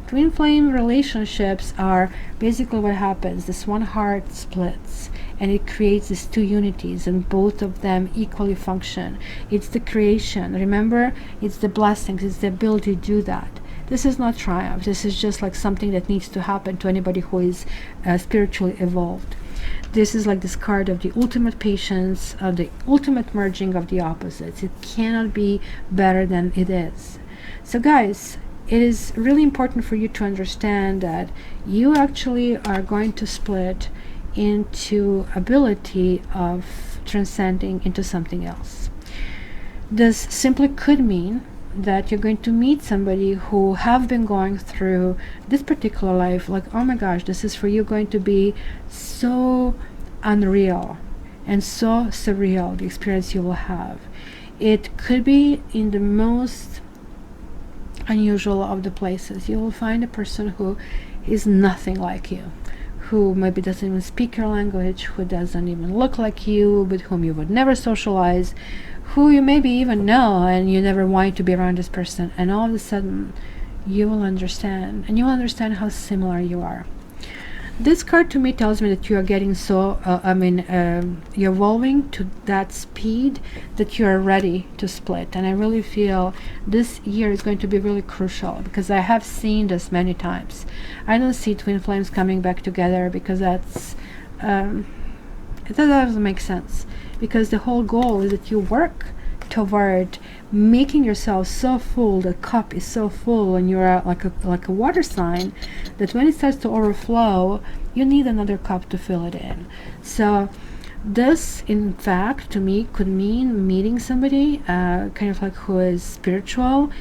Twin flame relationships are basically what happens. This one heart splits and it creates these two unities, and both of them equally function. It's the creation, remember, it's the blessings, it's the ability to do that. This is not triumph. This is just like something that needs to happen to anybody who is spiritually evolved. This is like this card of the ultimate patience, of the ultimate merging of the opposites. It cannot be better than it is. So guys, it is really important for you to understand that you actually are going to split into ability of transcending into something else. This simply could mean that you're going to meet somebody who have been going through this particular life, like, oh my gosh, this is for you going to be so unreal and so surreal, the experience you will have. It could be in the most unusual of the places. You will find a person who is nothing like you, who maybe doesn't even speak your language, who doesn't even look like you, with whom you would never socialize, who you maybe even know and you never want to be around this person, and all of a sudden you will understand, and you will understand how similar you are. This card to me tells me that you are getting so, you're evolving to that speed that you are ready to split. And I really feel this year is going to be really crucial, because I have seen this many times. I don't see twin flames coming back together, because that's, it doesn't make sense. Because the whole goal is that you work toward making yourself so full, the cup is so full, and you're like a water sign, that when it starts to overflow, you need another cup to fill it in. So this, in fact, to me could mean meeting somebody kind of like who is spiritual,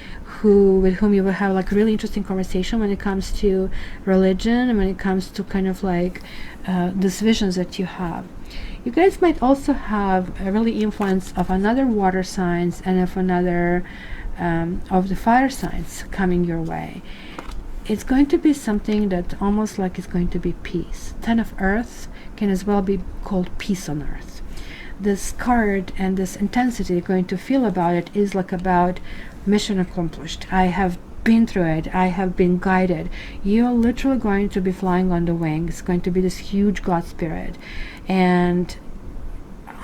with whom you will have like really interesting conversation when it comes to religion, and when it comes to kind of like these visions that you have. You guys might also have a really influence of another water signs and of another of the fire signs coming your way. It's going to be something that almost like it's going to be peace. 10 of Earth can as well be called peace on Earth. This card and this intensity you're going to feel about it is like about mission accomplished. I have been through it. I have been guided. You're literally going to be flying on the wing. It's going to be this huge God spirit. And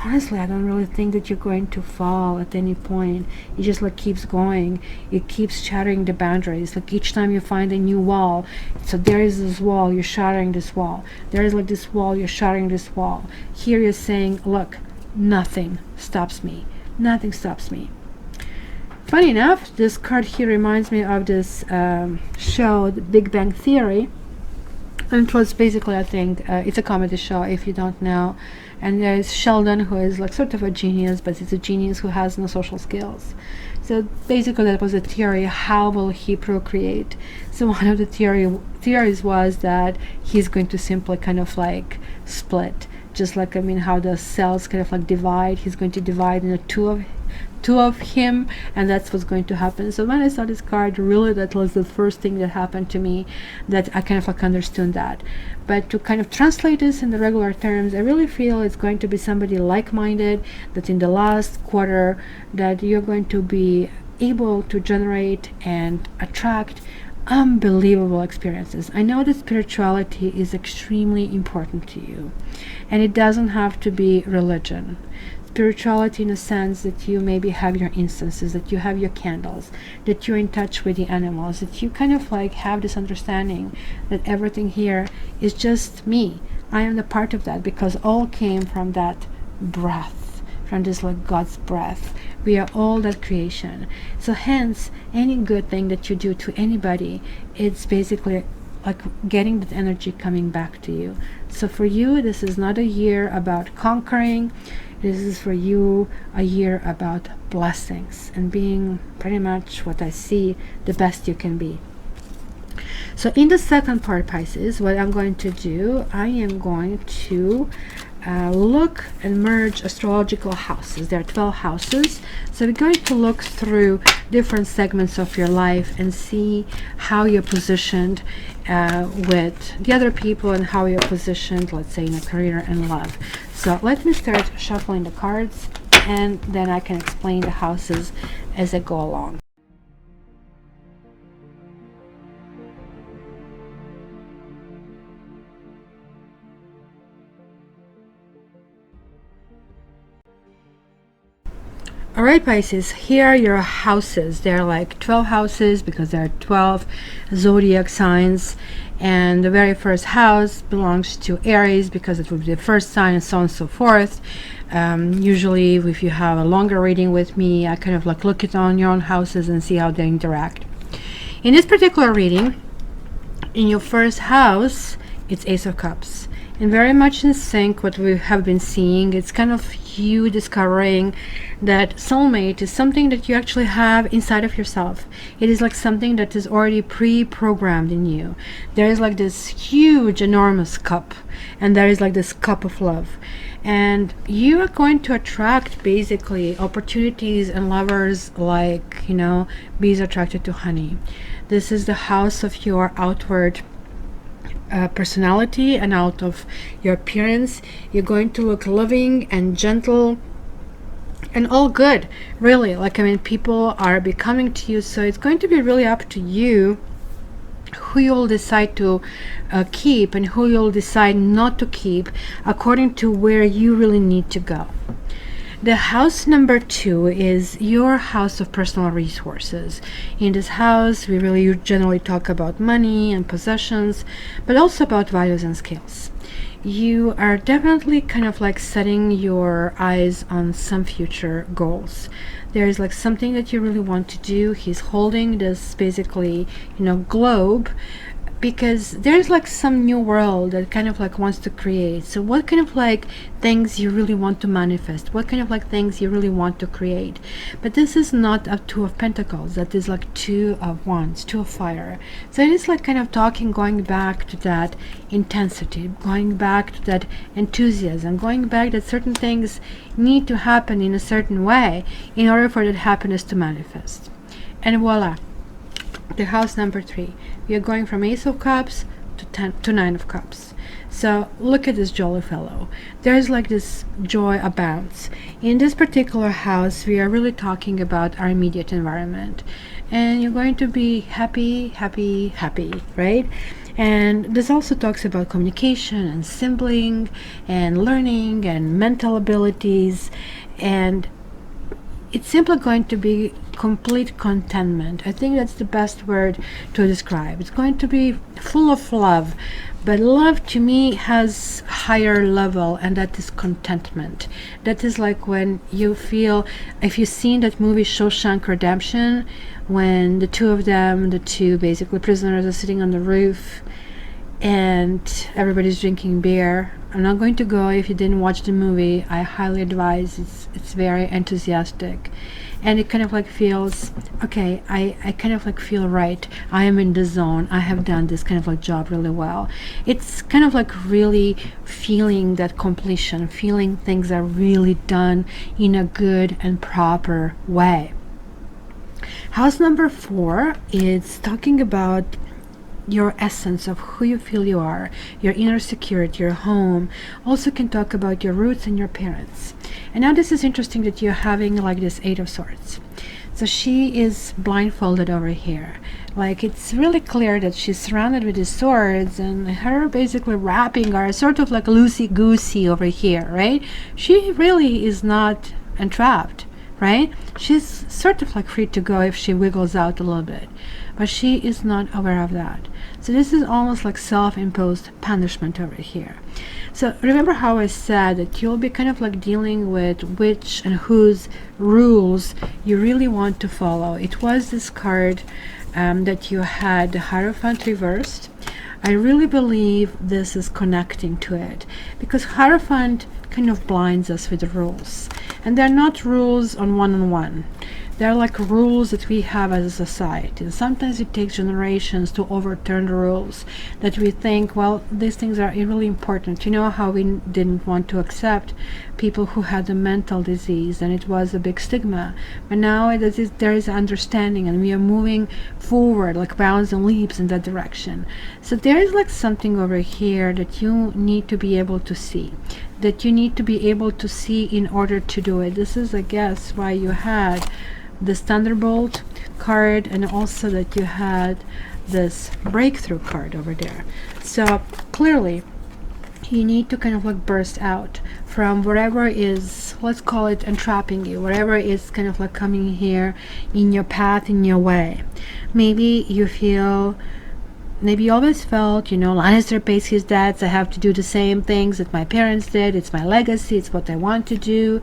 honestly, I don't really think that you're going to fall at any point. It just like keeps going. It keeps shattering the boundaries. Like each time you find a new wall, so there is this wall, you're shattering this wall. There is like this wall, you're shattering this wall. Here you're saying, look, nothing stops me. Nothing stops me. Funny enough, this card here reminds me of this show, The Big Bang Theory. And it was basically, I think, it's a comedy show, if you don't know. And there's Sheldon, who is like sort of a genius, but he's a genius who has no social skills. So basically that was a theory, how will he procreate? So one of the theories was that he's going to simply kind of like split. Just like, how the cells kind of like divide. He's going to divide into two of him, and that's what's going to happen. So when I saw this card, really that was the first thing that happened to me, that I kind of like understood that. But to kind of translate this in the regular terms, I really feel it's going to be somebody like-minded, that in the last quarter that you're going to be able to generate and attract unbelievable experiences. I know that spirituality is extremely important to you, and it doesn't have to be religion. Spirituality in a sense that you maybe have your incenses, that you have your candles, that you're in touch with the animals, that you kind of like have this understanding that everything here is just me. I am the part of that, because all came from that breath, from this like God's breath. We are all that creation. So hence, any good thing that you do to anybody, it's basically like getting that energy coming back to you. So for you, this is not a year about conquering. This is for you a year about blessings and being pretty much what I see, the best you can be. So in the second part, Pisces, what I'm going to do, I am going to look and merge astrological houses. There are 12 houses. So we're going to look through different segments of your life and see how you're positioned with the other people, and how you're positioned, let's say, in a career and love. So let me start shuffling the cards, and then I can explain the houses as I go along. Alright, Pisces, here are your houses. There are like 12 houses because there are 12 zodiac signs, and the very first house belongs to Aries because it would be the first sign, and so on and so forth. Usually if you have a longer reading with me, I kind of like look at on your own houses and see how they interact. In this particular reading, in your first house, it's Ace of Cups. And very much in sync what we have been seeing. It's kind of you discovering that soulmate is something that you actually have inside of yourself. It is like something that is already pre-programmed in you. There is like this huge, enormous cup, and there is like this cup of love. And you are going to attract basically opportunities and lovers like, bees attracted to honey. This is the house of your outward personality and out of your appearance. You're going to look loving and gentle and all good, really. People are becoming to you, so it's going to be really up to you who you'll decide to keep and who you'll decide not to keep, according to where you really need to go. The house number 2 is your house of personal resources. In this house, we really generally talk about money and possessions, but also about values and skills. You are definitely kind of like setting your eyes on some future goals. There is like something that you really want to do. He's holding this basically, globe, because there's like some new world that kind of like wants to create. So what kind of like things you really want to manifest? What kind of like things you really want to create? But this is not a 2 of Pentacles. That is like 2 of Wands, 2 of fire. So it is like kind of going back to that intensity, going back to that enthusiasm, going back that certain things need to happen in a certain way in order for that happiness to manifest. And voila, the house number 3. We are going from Ace of Cups to 9 of Cups. So look at this jolly fellow. There's like this joy abounds. In this particular house, we are really talking about our immediate environment. And you're going to be happy, happy, happy, right? And this also talks about communication and sibling and learning and mental abilities. And it's simply going to be complete contentment. I think that's the best word to describe. It's going to be full of love, but love to me has higher level, and that is contentment. That is like when you feel, if you've seen that movie Shawshank Redemption, when the two basically prisoners are sitting on the roof and everybody's drinking beer. I'm not going to go if you didn't watch the movie. I highly advise. It's very enthusiastic, and it kind of like feels okay. I kind of like feel right. I am in the zone. I have done this kind of like job really well. It's kind of like really feeling that completion, feeling things are really done in a good and proper way. House number 4 is talking about your essence of who you feel you are, your inner security, your home. Also can talk about your roots and your parents. And now this is interesting that you're having like this 8 of Swords. So she is blindfolded over here. Like it's really clear that she's surrounded with these swords, and her basically wrapping are sort of like loosey-goosey over here, right? She really is not entrapped, right? She's sort of like free to go if she wiggles out a little bit, but she is not aware of that. So this is almost like self-imposed punishment over here. So remember how I said that you'll be kind of like dealing with which and whose rules you really want to follow. It was this card that you had, the Hierophant reversed. I really believe this is connecting to it, because Hierophant kind of blinds us with the rules, and they're not rules on one-on-one. They're like rules that we have as a society, and sometimes it takes generations to overturn the rules that we think, well, these things are really important. You know how we didn't want to accept people who had a mental disease, and it was a big stigma, but now there is understanding, and we are moving forward like bounds and leaps in that direction. So there is like something over here that you need to be able to see, that you need to be able to see in order to do it. This is, I guess, why you had this Thunderbolt card, and also that you had this Breakthrough card over there. So clearly you need to kind of like burst out from whatever is, let's call it, entrapping you, whatever is kind of like coming here in your path, in your way. Maybe you feel, maybe you always felt, Lannister pays his debts, I have to do the same things that my parents did, it's my legacy, it's what I want to do.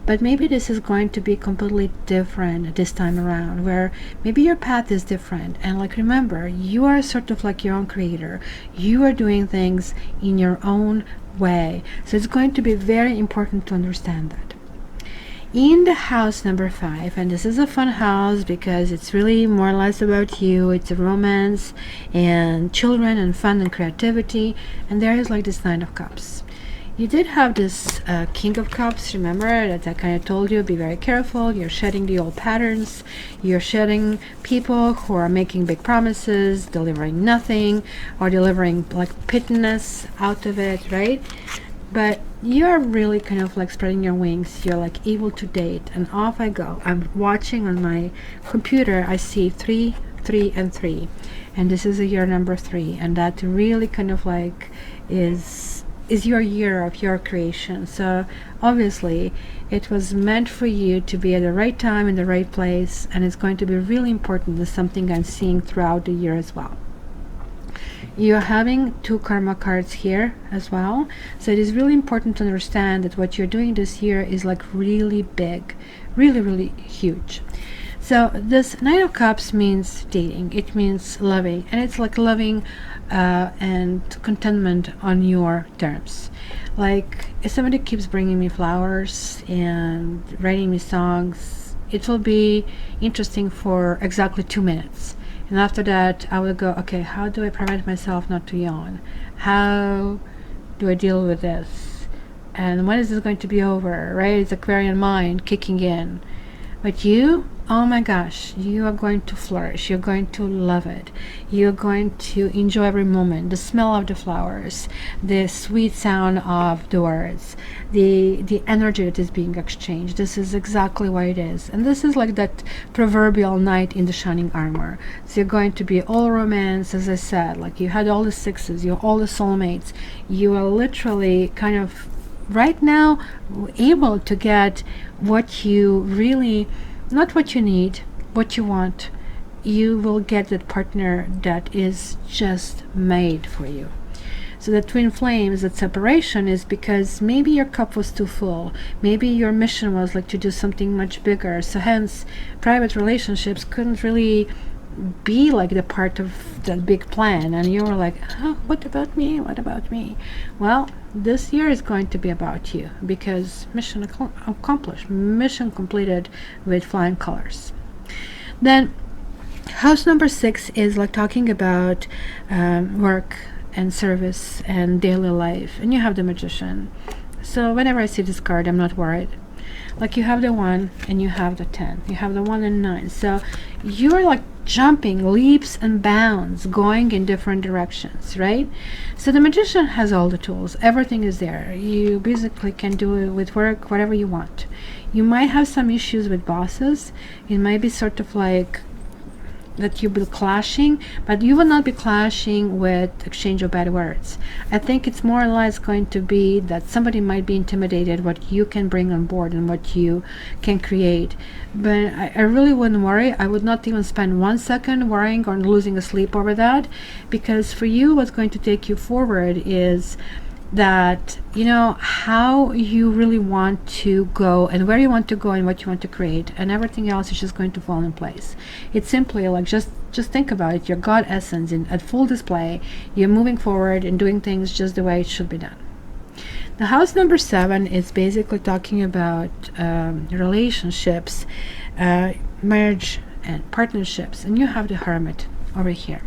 But maybe this is going to be completely different this time around, where maybe your path is different. And like, remember, you are sort of like your own creator. You are doing things in your own way. So it's going to be very important to understand that. In the house number 5, and this is a fun house because it's really more or less about you. It's a romance and children and fun and creativity, and there is like this 9 of Cups. You did have this King of Cups. Remember that I kind of told you, be very careful. You're shedding the old patterns. You're shedding people who are making big promises, delivering nothing, or delivering like pittance out of it, right? But you're really kind of like spreading your wings. You're like able to date, and off I go. I'm watching on my computer. I see 3, 3, and 3, and this is a year number 3, and that really kind of like is your year of your creation. So obviously it was meant for you to be at the right time in the right place, and it's going to be really important. It's something I'm seeing throughout the year as well. You're having 2 karma cards here as well, so it is really important to understand that what you're doing this year is like really big, really huge. So this 9 of Cups means dating, it means loving, and it's like loving and contentment on your terms. Like if somebody keeps bringing me flowers and writing me songs, it will be interesting for exactly 2 minutes. And after that, I will go, okay, how do I prevent myself not to yawn? How do I deal with this? And when is this going to be over, right? It's Aquarian mind kicking in. But you, oh my gosh, you are going to flourish. You're going to love it. You're going to enjoy every moment. The smell of the flowers, the sweet sound of the words, the energy that is being exchanged. This is exactly what it is. And this is like that proverbial knight in the shining armor. So you're going to be all romance, as I said, like you had all the 6s, you have all the soulmates. You are literally kind of right now able to get what you really, not what you need, what you want. You will get that partner that is just made for you. So the twin flames, that separation is because maybe your cup was too full. Maybe your mission was like to do something much bigger. So hence private relationships couldn't really be like the part of that big plan, and you were like, oh, what about me, what about me? Well, this year is going to be about you, because mission accomplished, mission completed with flying colors. Then house number 6 is like talking about work and service and daily life, and you have the Magician. So whenever I see this card, I'm not worried. Like you have the 1 and you have the 10, you have the 1 and 9, so you're like jumping leaps and bounds, going in different directions, right? So the Magician has all the tools, everything is there. You basically can do it with work, whatever you want. You might have some issues with bosses. It might be sort of like that you'll be clashing, but you will not be clashing with exchange of bad words. I think it's more or less going to be that somebody might be intimidated what you can bring on board and what you can create. But I really wouldn't worry. I would not even spend 1 second worrying or losing a sleep over that, because for you, what's going to take you forward is that you know how you really want to go and where you want to go and what you want to create, and everything else is just going to fall in place. It's simply like just think about it, your God essence at full display. You're moving forward and doing things just the way it should be done. The house number 7 is basically talking about relationships, marriage and partnerships, and you have the Hermit over here.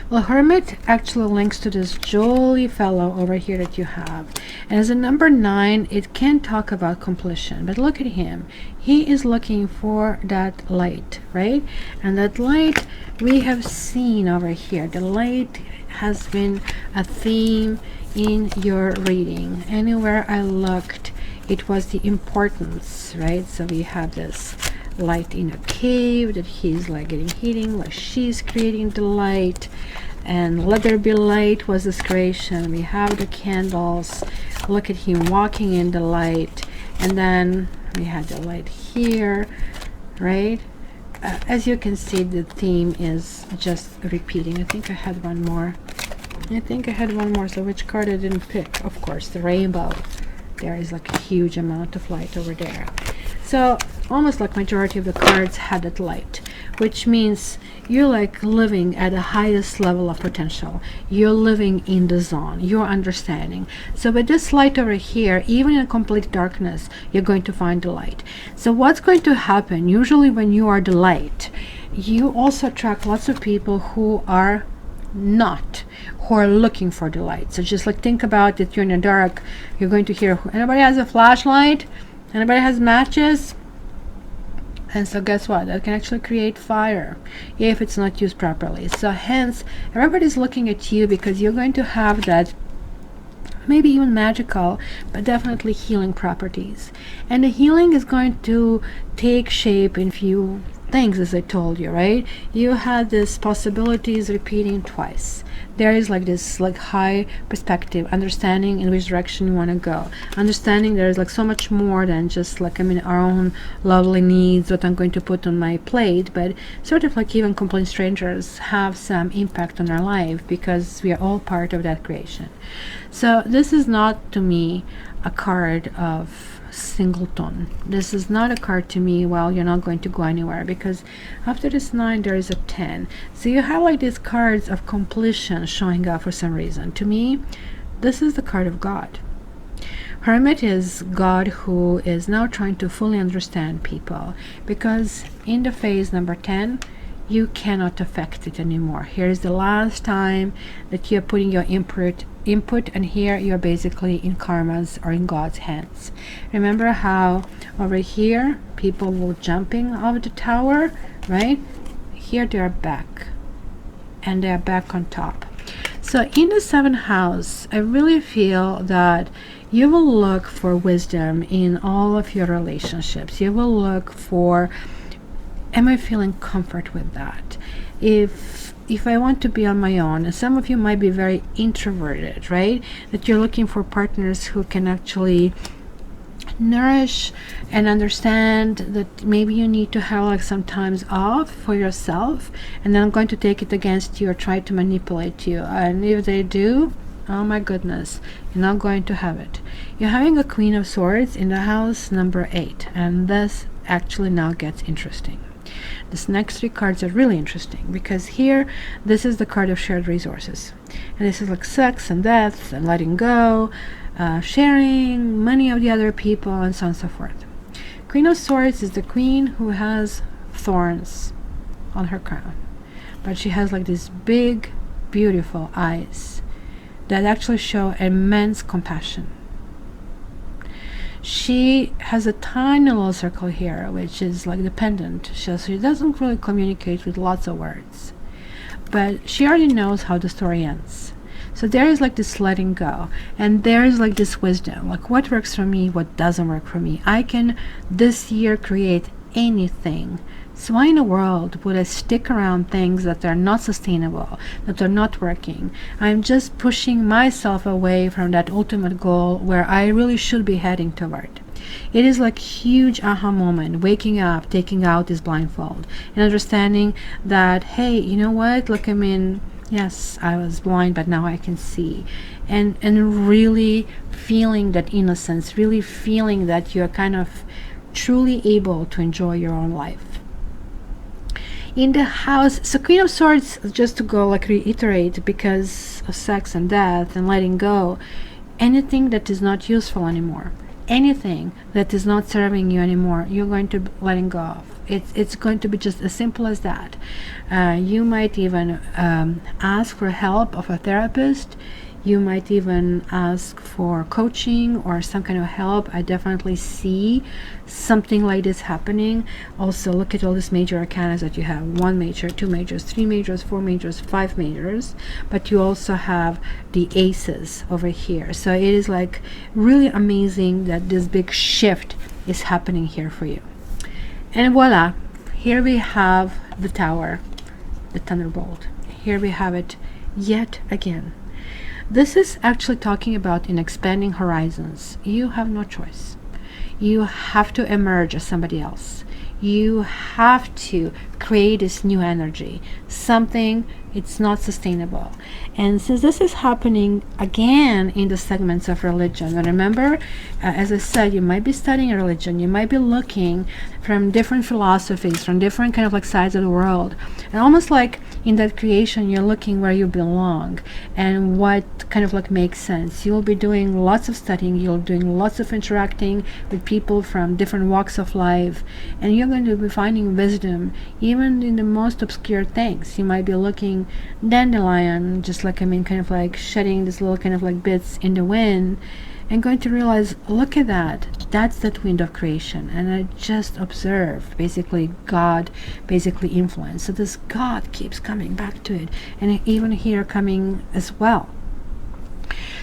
Well, Hermit actually links to this jolly fellow over here that you have. And as a number 9, it can talk about completion. But look at him. He is looking for that light, right? And that light we have seen over here. The light has been a theme in your reading. Anywhere I looked, it was the importance, right? So we have this light in a cave that he's like getting heating, like she's creating the light, and let there be light was this creation. We have the candles, look at him walking in the light, and then we had the light here, right? As you can see, the theme is just repeating. I think I had one more, so which card I didn't pick? Of course, the rainbow. There is like a huge amount of light over there. So almost like majority of the cards had that light. which means you're like living at the highest level of potential. You're living in the zone. You're understanding. So with this light over here, even in complete darkness, you're going to find the light. So what's going to happen? Usually when you are the light, you also attract lots of people who are looking for the light. So just like think about it, you're in the dark, you're going to hear, anybody has a flashlight? Anybody has matches? And so guess what? That can actually create fire if it's not used properly. So hence, everybody's looking at you because you're going to have that maybe even magical, but definitely healing properties. And the healing is going to take shape in few things, as I told you, right? You had this possibilities repeating twice. There is like this like high perspective, understanding in which direction you want to go, understanding there's like so much more than just like, I mean, our own lovely needs, what I'm going to put on my plate, but sort of like even complete strangers have some impact on our life because we are all part of that creation. So this is not to me a card of singleton. This is not a card to me, well, you're not going to go anywhere, because after this 9 there is a 10. So you have like these cards of completion showing up for some reason. To me, this is the card of God. Hermit is God who is now trying to fully understand people, because in the phase number 10 you cannot affect it anymore. Here is the last time that you're putting your input, and here you're basically in karma's or in God's hands. Remember how over here people were jumping off the tower, right? Here they are back, and they are back on top. So in the 7th house, I really feel that you will look for wisdom in all of your relationships. You will look for, am I feeling comfort with that? If I want to be on my own, and some of you might be very introverted, right? That you're looking for partners who can actually nourish and understand that maybe you need to have like some times off for yourself, and then I'm going to take it against you or try to manipulate you. And if they do, oh my goodness, you're not going to have it. You're having a Queen of Swords in the house number 8, and this actually now gets interesting. This next 3 cards are really interesting, because here this is the card of shared resources, and this is like sex and death and letting go, sharing money of the other people, and so on and so forth. Queen of Swords is the queen who has thorns on her crown, but she has like these big beautiful eyes that actually show immense compassion. She has a tiny little circle here, which is like the pendant. So she doesn't really communicate with lots of words, but she already knows how the story ends. So there is like this letting go, and there is like this wisdom, like what works for me, what doesn't work for me. I can this year create anything. So why in the world would I stick around things that are not sustainable, that are not working? I'm just pushing myself away from that ultimate goal where I really should be heading toward. It is like huge aha moment, waking up, taking out this blindfold, and understanding that, hey, you know what? Look, I mean, yes, I was blind, but now I can see. And really feeling that innocence, really feeling that you're kind of truly able to enjoy your own life. In the house, so Queen of Swords, just to go like reiterate, because of sex and death and letting go, anything that is not useful anymore, anything that is not serving you anymore, you're going to letting go of. It's going to be just as simple as that. You might even ask for help of a therapist. You might even ask for coaching or some kind of help. I definitely see something like this happening. Also, look at all these major arcana that you have. 1 major, 2 majors, 3 majors, 4 majors, 5 majors. But you also have the aces over here. So it is like really amazing that this big shift is happening here for you. And voila, here we have the Tower, the Thunderbolt. Here we have it yet again. This is actually talking about in expanding horizons. You have no choice. You have to emerge as somebody else. You have to create this new energy, something it's not sustainable. And since this is happening again in the segments of religion, and remember, as I said, you might be studying religion, you might be looking from different philosophies, from different kind of like sides of the world, and almost like in that creation you're looking where you belong and what kind of like makes sense. You'll be doing lots of studying, you'll be doing lots of interacting with people from different walks of life, and you're going to be finding wisdom even in the most obscure things. You might be looking dandelion, just like kind of like shedding this little kind of like bits in the wind, and going to realize, look at that, that's that wind of creation. And I just observe basically God basically influence. So this God keeps coming back to it, and even here coming as well.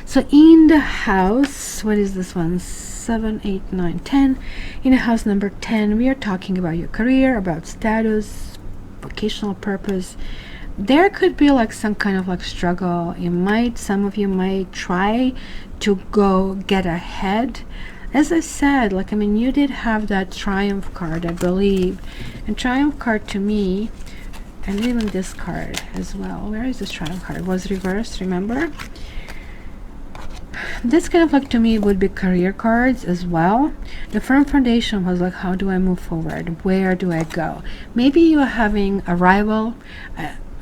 So in the house, what is this one? 7, 8, 9, 10. In the house number 10, we are talking about your career, about status, vocational purpose. There could be like some kind of like struggle. Some of you might try to go get ahead. As I said, you did have that Triumph card, I believe. And Triumph card to me, and even this card as well. Where is this Triumph card? It was reversed, remember? This kind of like to me would be career cards as well. The firm foundation was like, how do I move forward? Where do I go? Maybe you are having a rival.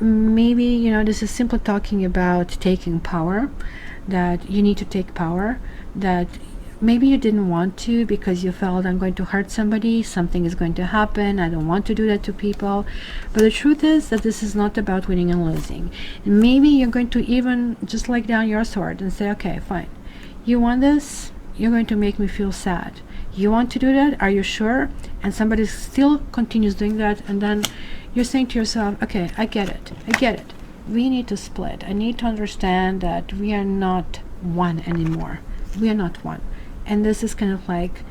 Maybe this is simply talking about taking power, that you need to take power, that maybe you didn't want to because you felt, I'm going to hurt somebody, something is going to happen, I don't want to do that to people. But the truth is that this is not about winning and losing. And maybe you're going to even just lay down your sword and say, okay, fine, you want this, you're going to make me feel sad, you want to do that, are you sure? And somebody still continues doing that, and then you're saying to yourself, okay, I get it, we need to split. I need to understand that we are not one anymore. We are not one. And this is kind of like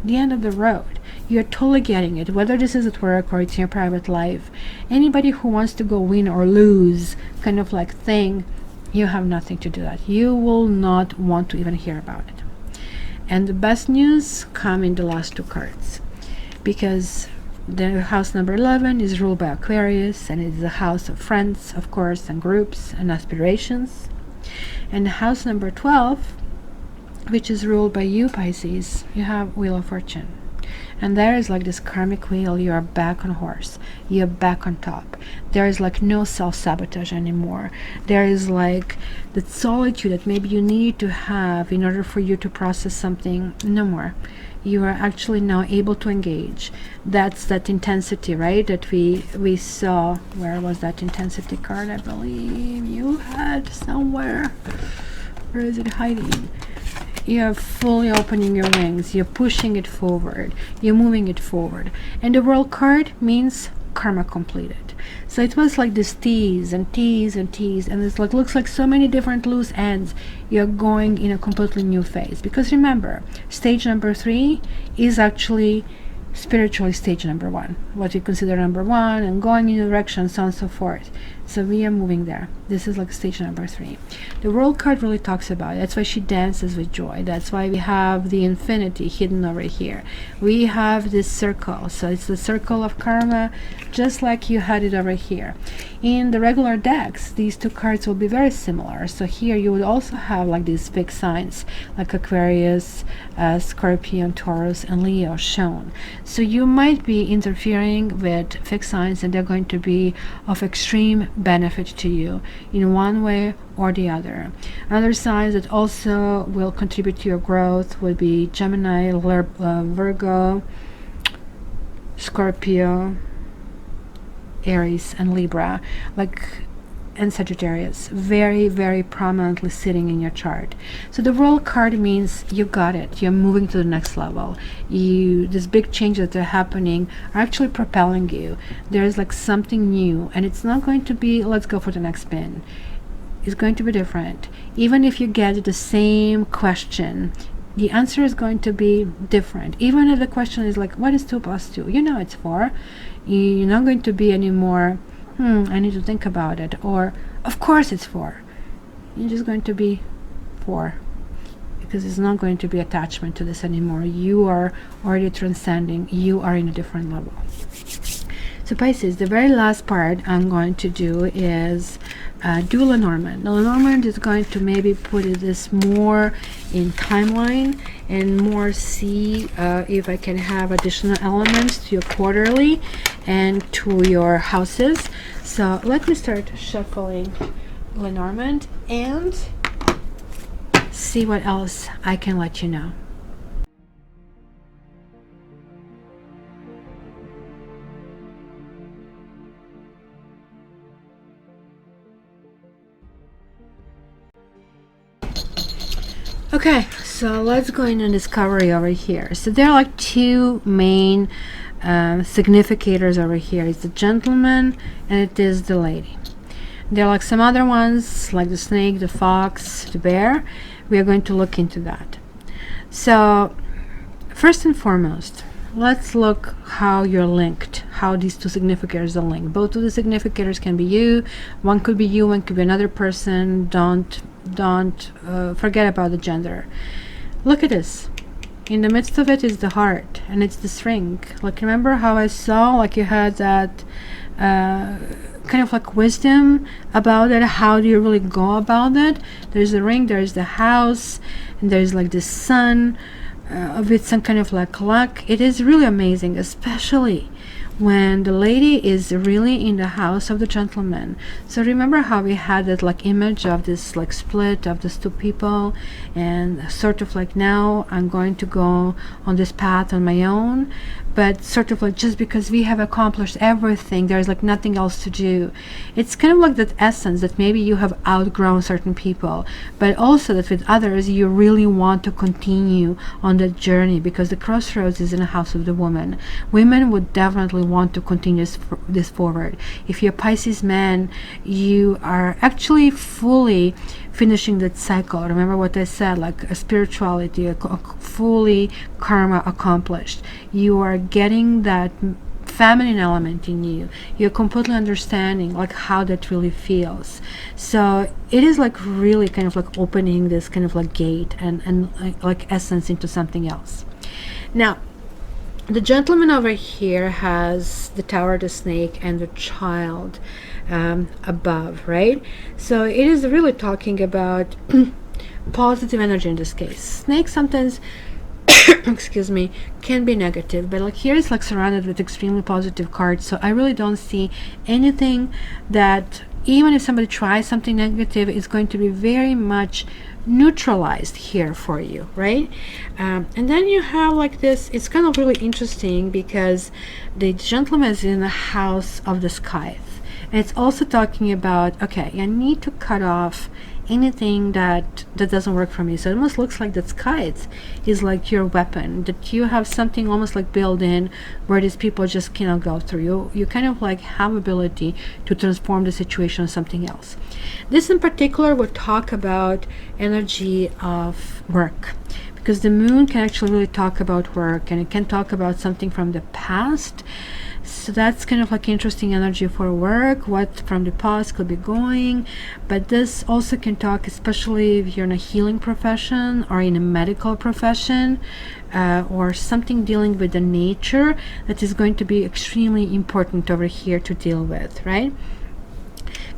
the end of the road. You're totally getting it, whether this is at work or it's in your private life. Anybody who wants to go win or lose kind of like thing, you have nothing to do that. You will not want to even hear about it. And the best news come in the last two cards, because the house number 11 is ruled by Aquarius, and it is a house of friends, of course, and groups and aspirations. And the house number 12, which is ruled by you, Pisces, you have Wheel of Fortune. And there is like this karmic wheel. You are back on horse, you're back on top. There is like no self-sabotage anymore. There is like the solitude that maybe you need to have in order for you to process something. No more. You are actually now able to engage. That's that intensity, right, that we saw. Where was that intensity card? I believe you had somewhere. Where is it hiding? You're fully opening your wings, you're pushing it forward, you're moving it forward. And the World card means karma completed. So it was like this tease and tease and tease, and it's like looks like so many different loose ends. You're going in a completely new phase, because remember, stage number 3 is actually spiritually stage number 1, what we consider number 1, and going in direction, so on and so forth. So we are moving there. This is like stage number 3. The World card really talks about it. That's why she dances with joy. That's why we have the infinity hidden over here. We have this circle. So it's the circle of karma, just like you had it over here. In the regular decks, these two cards will be very similar. So here you would also have like these big signs, like Aquarius, Scorpion, Taurus, and Leo shown. So you might be interfering with fixed signs, and they're going to be of extreme benefit to you in one way or the other. Other signs that also will contribute to your growth would be Gemini, Virgo, Scorpio, Aries, and Libra, and Sagittarius, very, very prominently sitting in your chart. So the World card means you got it. You're moving to the next level. These big changes that are happening are actually propelling you. There's like something new, and it's not going to be, let's go for the next spin. It's going to be different. Even if you get the same question, the answer is going to be different. Even if the question is like, what is 2 plus 2? You know it's 4. You're not going to be anymore, I need to think about it, or of course it's 4. You're just going to be 4, because it's not going to be attachment to this anymore. You are already transcending. You are in a different level. So Pisces, the very last part I'm going to do is do Lenormand. Now Lenormand is going to maybe put this more in timeline and more see if I can have additional elements to your quarterly and to your houses. So let me start shuffling Lenormand and see what else I can let you know. Okay, so let's go in on discovery over here. So there are like two main significators over here. It's the gentleman and it is the lady. There are like some other ones like the snake, the fox, the bear. We are going to look into that. So first and foremost, let's look how you're linked, how these two significators are linked. Both of the significators can be you. One could be you, one could be another person. Don't forget about the gender. Look at this. In the midst of it is the heart, and it's this ring. Like, remember how I saw like you had that kind of like wisdom about it? How do you really go about it? There's the ring, there's the house, and there's like the sun with some kind of like luck. It is really amazing, especially when the lady is really in the house of the gentleman. So remember how we had that like image of this like split of these two people, and sort of like now I'm going to go on this path on my own, but sort of like just because we have accomplished everything, there's like nothing else to do. It's kind of like that essence that maybe you have outgrown certain people, but also that with others you really want to continue on that journey, because the crossroads is in the house of the woman. Women would definitely want to continue this forward. If you're a Pisces man, you are actually fully finishing that cycle. Remember what I said, like a spirituality, a fully karma accomplished. You are getting that feminine element in you. You're completely understanding like how that really feels. So it is like really kind of like opening this kind of like gate and like essence into something else. Now the gentleman over here has the tower, the snake, and the child above, right? So it is really talking about positive energy in this case. Snake sometimes excuse me, can be negative, but like here it's like surrounded with extremely positive cards. So I really don't see anything that, even if somebody tries something negative, is going to be very much neutralized here for you, right? And then you have like this, it's kind of really interesting because the gentleman is in the house of the scythe, and it's also talking about, okay, I need to cut off anything that doesn't work for me. So it almost looks like that scythe is like your weapon, that you have something almost like built in where these people just cannot go through. You kind of like have ability to transform the situation into something else. This in particular would talk about energy of work, because the moon can actually really talk about work, and it can talk about something from the past. So that's kind of like interesting energy for work, what from the past could be going. But this also can talk, especially if you're in a healing profession or in a medical profession, or something dealing with the nature, that is going to be extremely important over here to deal with, right?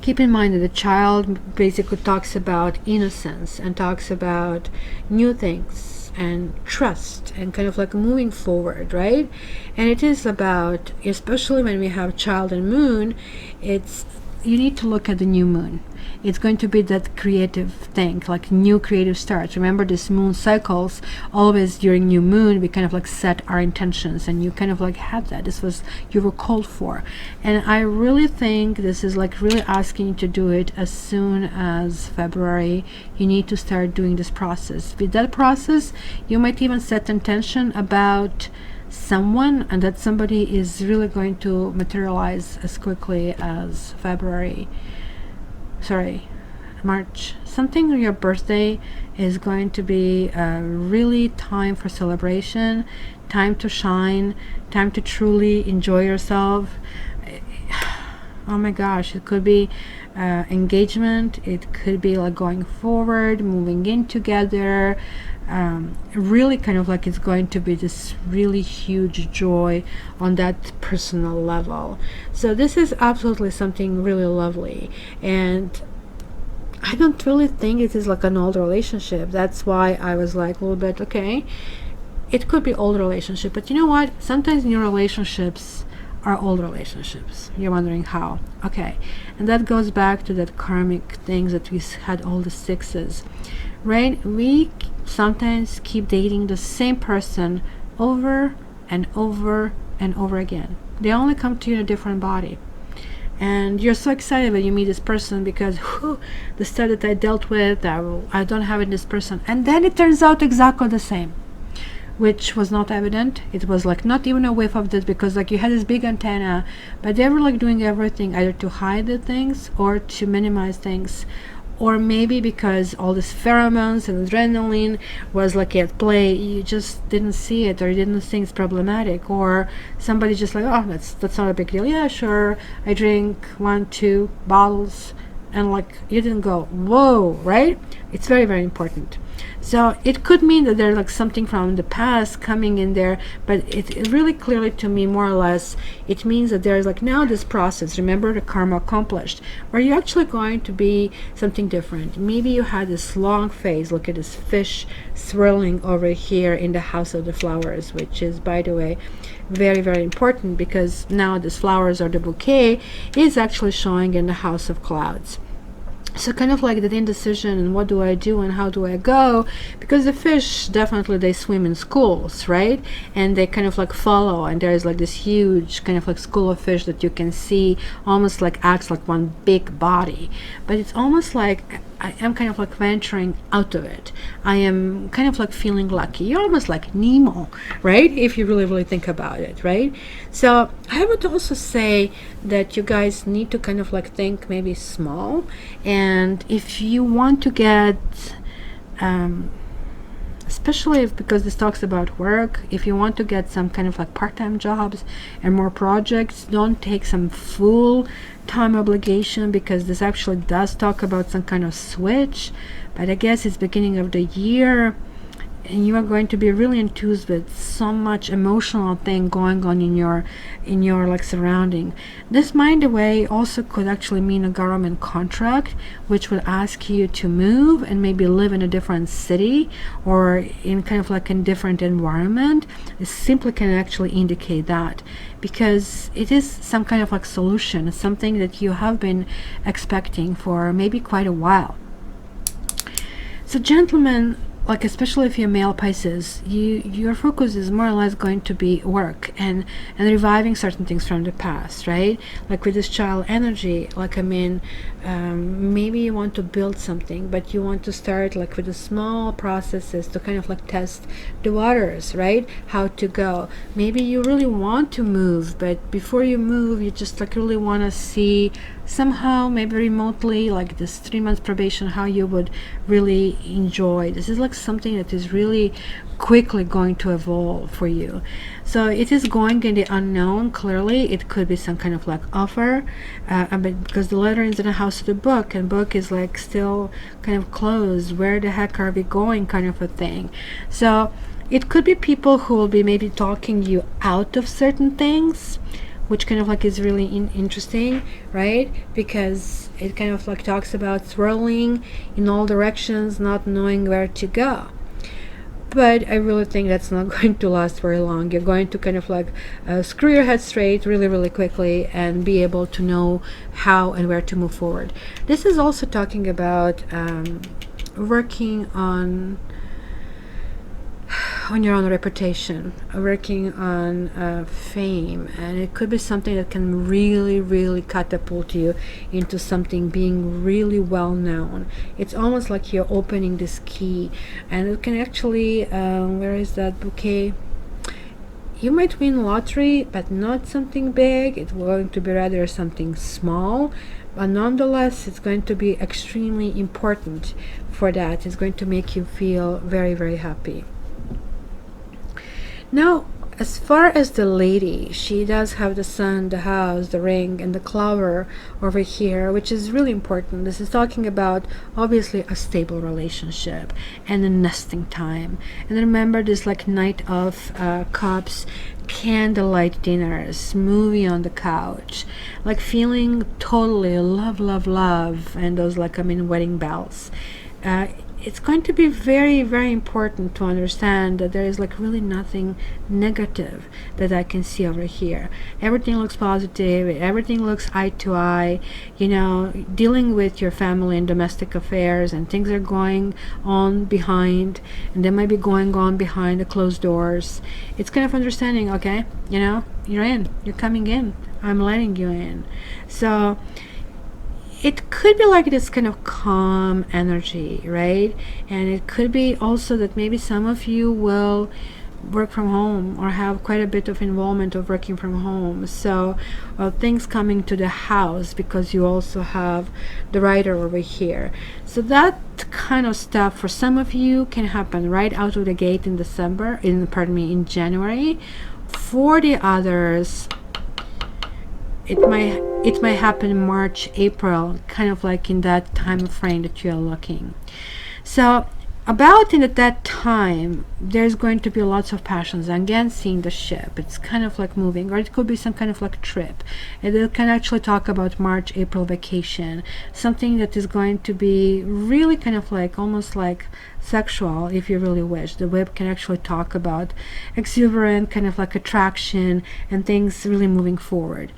Keep in mind that the child basically talks about innocence and talks about new things and trust and kind of like moving forward, right? And it is about, especially when we have child and moon, it's, you need to look at the new moon. It's going to be that creative thing, like new creative starts. Remember, this moon cycles, always during new moon we kind of like set our intentions, and you kind of like had that, this was, you were called for. And I really think this is like really asking you to do it as soon as February. You need to start doing this process. With that process you might even set intention about someone, and that somebody is really going to materialize as quickly as March. Something on your birthday is going to be really time for celebration, time to shine, time to truly enjoy yourself. Oh my gosh, it could be engagement, it could be like going forward, moving in together, really kind of like it's going to be this really huge joy on that personal level. So this is absolutely something really lovely, and I don't really think it is like an old relationship. That's why I was like a little bit, okay, it could be old relationship, but you know what, sometimes new relationships are old relationships. You're wondering how. Okay, and that goes back to that karmic things that we had, all the sixes, right? We sometimes keep dating the same person over and over and over again. They only come to you in a different body, and you're so excited when you meet this person because whew, the stuff that I dealt with, I don't have in this person, and then it turns out exactly the same, which was not evident. It was like not even a whiff of this, because like you had this big antenna, but they were like doing everything either to hide the things or to minimize things, or maybe because all this pheromones and adrenaline was like at play, you just didn't see it, or you didn't think it's problematic, or somebody just like, oh, that's not a big deal. Yeah, sure, I drink 1-2 bottles, and like you didn't go whoa, right? It's very, very important. So it could mean that there's like something from the past coming in there, but it really clearly to me, more or less, it means that there's like now this process, remember the karma accomplished, where you're actually going to be something different. Maybe you had this long phase, look at this fish swirling over here in the house of the flowers, which is, by the way, very, very important, because now this flowers or the bouquet is actually showing in the house of clouds. So kind of like that indecision, and what do I do and how do I go, because the fish definitely, they swim in schools, right? And they kind of like follow, and there's like this huge kind of like school of fish that you can see almost like acts like one big body, but it's almost like I am kind of like venturing out of it. I am kind of like feeling lucky. You're almost like Nemo, right? If you really, really think about it, right? So I would also say that you guys need to kind of like think maybe small. And if you want to get, especially because this talks about work, if you want to get some kind of like part-time jobs and more projects, don't take some full-time obligation, because this actually does talk about some kind of switch. But I guess it's beginning of the year, and you are going to be really enthused with so much emotional thing going on in your like surrounding. This, mind the way, also could actually mean a government contract, which would ask you to move and maybe live in a different city or in kind of like a different environment. It simply can actually indicate that, because it is some kind of like solution, something that you have been expecting for maybe quite a while. So gentlemen, like especially if you're male Pisces, your focus is more or less going to be work and reviving certain things from the past, right? Like with this child energy, like I mean, maybe you want to build something, but you want to start like with the small processes to kind of like test the waters, right? How to go. Maybe you really want to move, but before you move, you just like really want to see somehow, maybe remotely, like this 3 months probation, how you would really enjoy. This is like something that is really quickly going to evolve for you. So it is going in the unknown. Clearly it could be some kind of like offer, but because the letter is in the house of the book, and book is like still kind of closed, where the heck are we going kind of a thing. So it could be people who will be maybe talking you out of certain things, which kind of like is really interesting, right? Because it kind of like talks about swirling in all directions, not knowing where to go. But I really think that's not going to last very long. You're going to kind of like screw your head straight really, really quickly and be able to know how and where to move forward. This is also talking about working on your own reputation, working on fame, and it could be something that can really, really catapult you into something being really well known. It's almost like you're opening this key, and it can actually where is that bouquet? You might win lottery, but not something big. It's going to be rather something small, but nonetheless it's going to be extremely important for that. It's going to make you feel very, very happy. Now, as far as the lady, she does have the sun, the house, the ring, and the clover over here, which is really important. This is talking about obviously a stable relationship and a nesting time. And remember this like Knight of Cups, candlelight dinners, movie on the couch, like feeling totally love, love, love, and those like wedding bells. It's going to be very, very important to understand that there is like really nothing negative that I can see over here. Everything looks positive, everything looks eye to eye, you know, dealing with your family and domestic affairs, and things are going on behind, and they might be going on behind the closed doors. It's kind of understanding, okay, you know, you're coming in, I'm letting you in. So it could be like this kind of calm energy, right? And it could be also that maybe some of you will work from home or have quite a bit of involvement of working from home. So things coming to the house, because you also have the Rider over here. So that kind of stuff for some of you can happen right out of the gate in in January. For the others, it might happen in March, April, kind of like in that time frame that you're looking. So about in at that time, there's going to be lots of passions. Again, seeing the ship, it's kind of like moving, or it could be some kind of like trip. And it can actually talk about March, April vacation, something that is going to be really kind of like almost like sexual, if you really wish. The whip can actually talk about exuberant kind of like attraction and things really moving forward.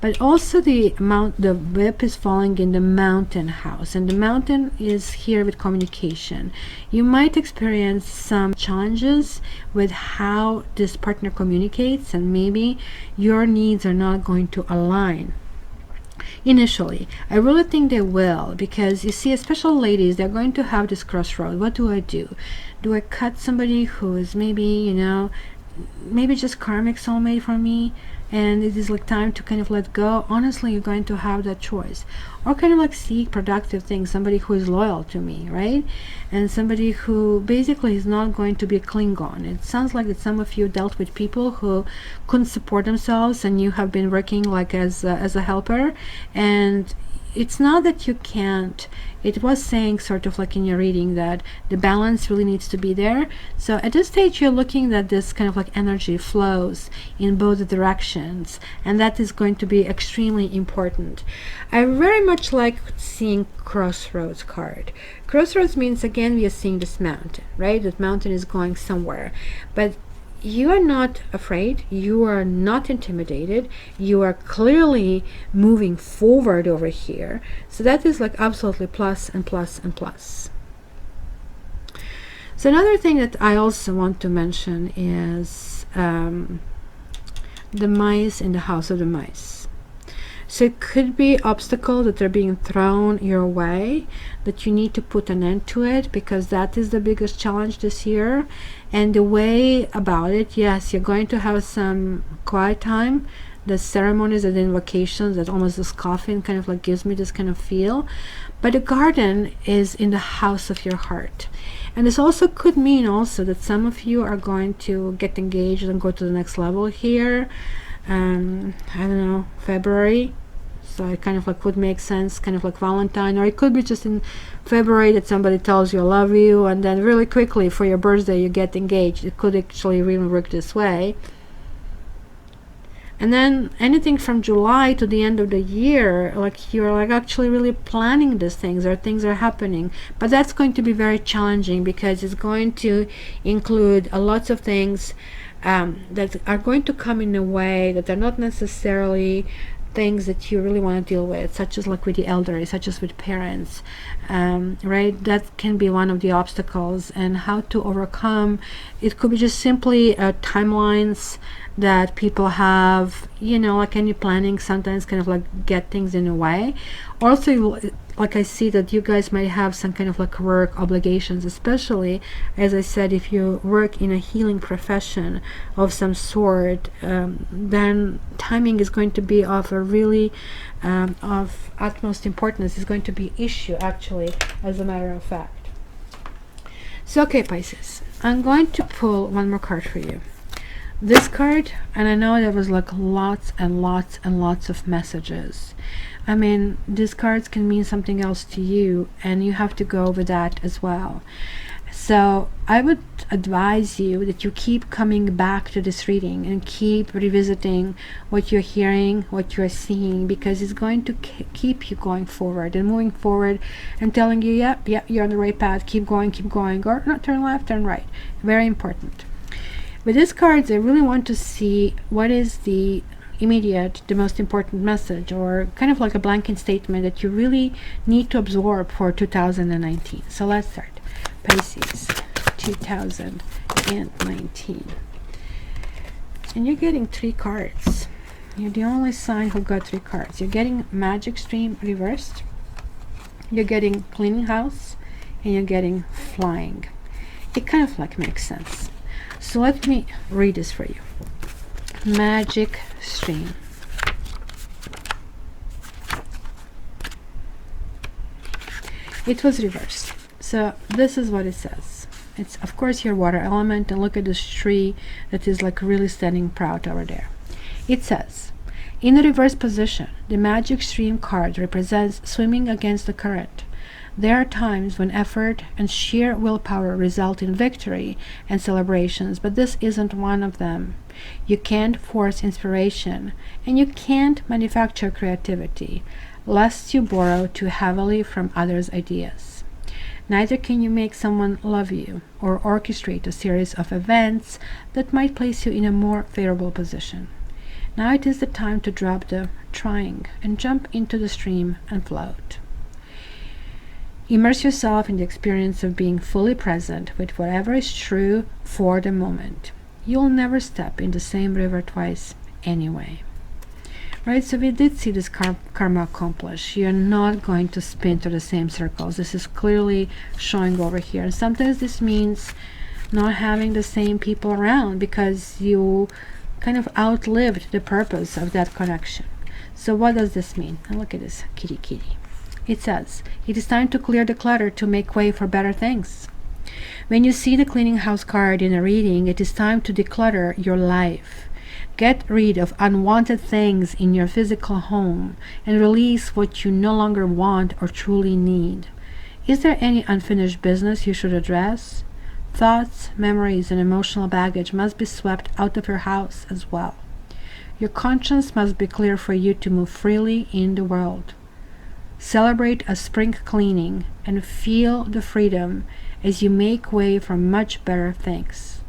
But also the whip is falling in the mountain house, and the mountain is here with communication. You might experience some challenges with how this partner communicates, and maybe your needs are not going to align initially. I really think they will, because you see, especially ladies, they're going to have this crossroad. What do? Do I cut somebody who is maybe, you know, maybe just karmic soulmate for me, and it is like time to kind of let go? Honestly, you're going to have that choice. Or kind of like seek productive things, somebody who is loyal to me, right? And somebody who basically is not going to be a Klingon. It sounds like that some of you dealt with people who couldn't support themselves, and you have been working like as a helper. And it's not that you can't. It was saying sort of like in your reading that the balance really needs to be there. So at this stage, you're looking that this kind of like energy flows in both directions, and that is going to be extremely important. I very much like seeing Crossroads card. Crossroads means, again, we are seeing this mountain, right? That mountain is going somewhere, but you are not afraid, you are not intimidated, you are clearly moving forward over here. So that is like absolutely plus and plus and plus. So another thing that I also want to mention is the mice in the house of the mice. So it could be obstacles that are being thrown your way, that you need to put an end to it, because that is the biggest challenge this year. And the way about it, yes, you're going to have some quiet time. The ceremonies and invocations, that almost this coffin kind of like gives me this kind of feel. But the garden is in the house of your heart. And this also could mean also that some of you are going to get engaged and go to the next level here. I don't know, February. So it kind of like would make sense, kind of like Valentine, or it could be just in February that somebody tells you I love you, and then really quickly for your birthday you get engaged. It could actually really work this way. And then anything from July to the end of the year, like you're like actually really planning these things, or things are happening. But that's going to be very challenging, because it's going to include a lots of things that are going to come in a way that are not necessarily things that you really want to deal with, such as like with the elderly, such as with parents, right? That can be one of the obstacles, and how to overcome. It could be just simply timelines that people have, you know, like any planning sometimes kind of like get things in a way. Also, like I see that you guys might have some kind of like work obligations, especially as I said, if you work in a healing profession of some sort, then timing is going to be of a really of utmost importance. Is going to be issue, actually, as a matter of fact. So okay, Pisces, I'm going to pull one more card for you. This card, and I know there was like lots and lots and lots of messages. I mean, these cards can mean something else to you, and you have to go with that as well. So I would advise you that you keep coming back to this reading and keep revisiting what you're hearing, what you're seeing, because it's going to keep you going forward and moving forward and telling you, yep, you're on the right path, keep going, or not, turn left, turn right. Very important. With these cards, I really want to see what is the immediate, the most important message, or kind of like a blanket statement that you really need to absorb for 2019. So let's start. Pisces, 2019. And you're getting 3 cards. You're the only sign who got 3 cards. You're getting Magic Stream reversed. You're getting Cleaning House. And you're getting Flying. It kind of like makes sense. So let me read this for you. Magic Stream. It was reversed. So this is what it says. It's of course your water element, and look at this tree that is like really standing proud over there. It says, in a reverse position, the Magic Stream card represents swimming against the current. There are times when effort and sheer willpower result in victory and celebrations, but this isn't one of them. You can't force inspiration, and you can't manufacture creativity, lest you borrow too heavily from others' ideas. Neither can you make someone love you or orchestrate a series of events that might place you in a more favorable position. Now it is the time to drop the trying and jump into the stream and float. Immerse yourself in the experience of being fully present with whatever is true for the moment. You'll never step in the same river twice anyway. Right, so we did see this karma accomplished. You're not going to spin through the same circles. This is clearly showing over here. And sometimes this means not having the same people around because you kind of outlived the purpose of that connection. So what does this mean? And look at this kitty. It says, it is time to clear the clutter to make way for better things. When you see the Cleaning House card in a reading, it is time to declutter your life. Get rid of unwanted things in your physical home and release what you no longer want or truly need. Is there any unfinished business you should address? Thoughts, memories, and emotional baggage must be swept out of your house as well. Your conscience must be clear for you to move freely in the world. Celebrate a spring cleaning and feel the freedom as you make way for much better things.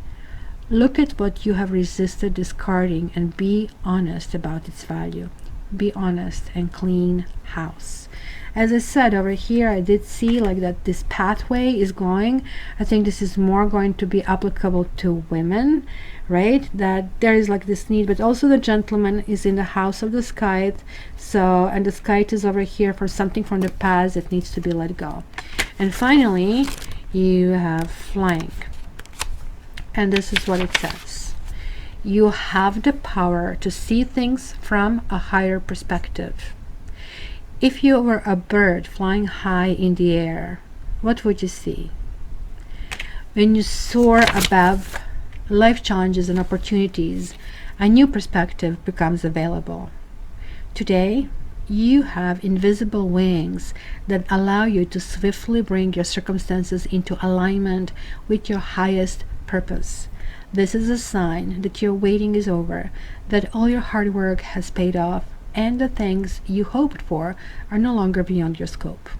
Look at what you have resisted discarding and be honest about its value. Be honest and clean house. As I said over here, I did see like that this pathway is going. I think this is more going to be applicable to women, right? That there is like this need, but also the gentleman is in the house of the sky. So, and the sky is over here for something from the past that needs to be let go. And finally, you have Flying. And this is what it says. You have the power to see things from a higher perspective. If you were a bird flying high in the air, what would you see? When you soar above life challenges and opportunities, a new perspective becomes available. Today, you have invisible wings that allow you to swiftly bring your circumstances into alignment with your highest purpose. This is a sign that your waiting is over, that all your hard work has paid off, and the things you hoped for are no longer beyond your scope.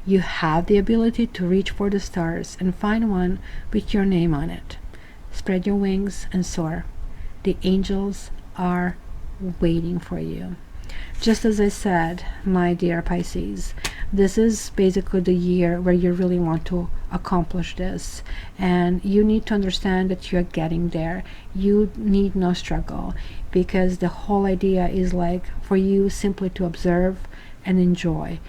You have the ability to reach for the stars and find one with your name on it. Spread your wings and soar. The angels are waiting for you. Just as I said, my dear Pisces, this is basically the year where you really want to accomplish this, and you need to understand that you're getting there. You need no struggle, because the whole idea is like for you simply to observe and enjoy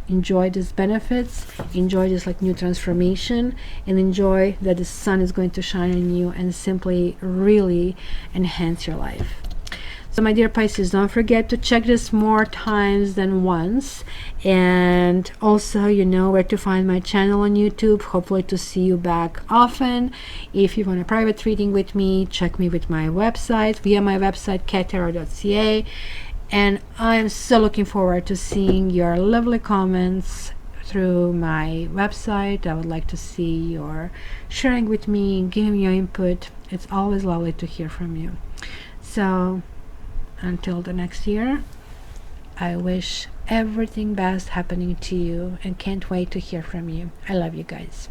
these benefits, enjoy this like new transformation, and enjoy that the sun is going to shine on you and simply really enhance your life. So my dear Pisces, don't forget to check this more times than once. And also, you know where to find my channel on YouTube. Hopefully to see you back often. If you want a private reading with me, check me with my website, via my website, cattarot.ca. And I'm so looking forward to seeing your lovely comments through my website. I would like to see your sharing with me, giving me your input. It's always lovely to hear from you. So until the next year, I wish everything best happening to you and can't wait to hear from you. I love you guys.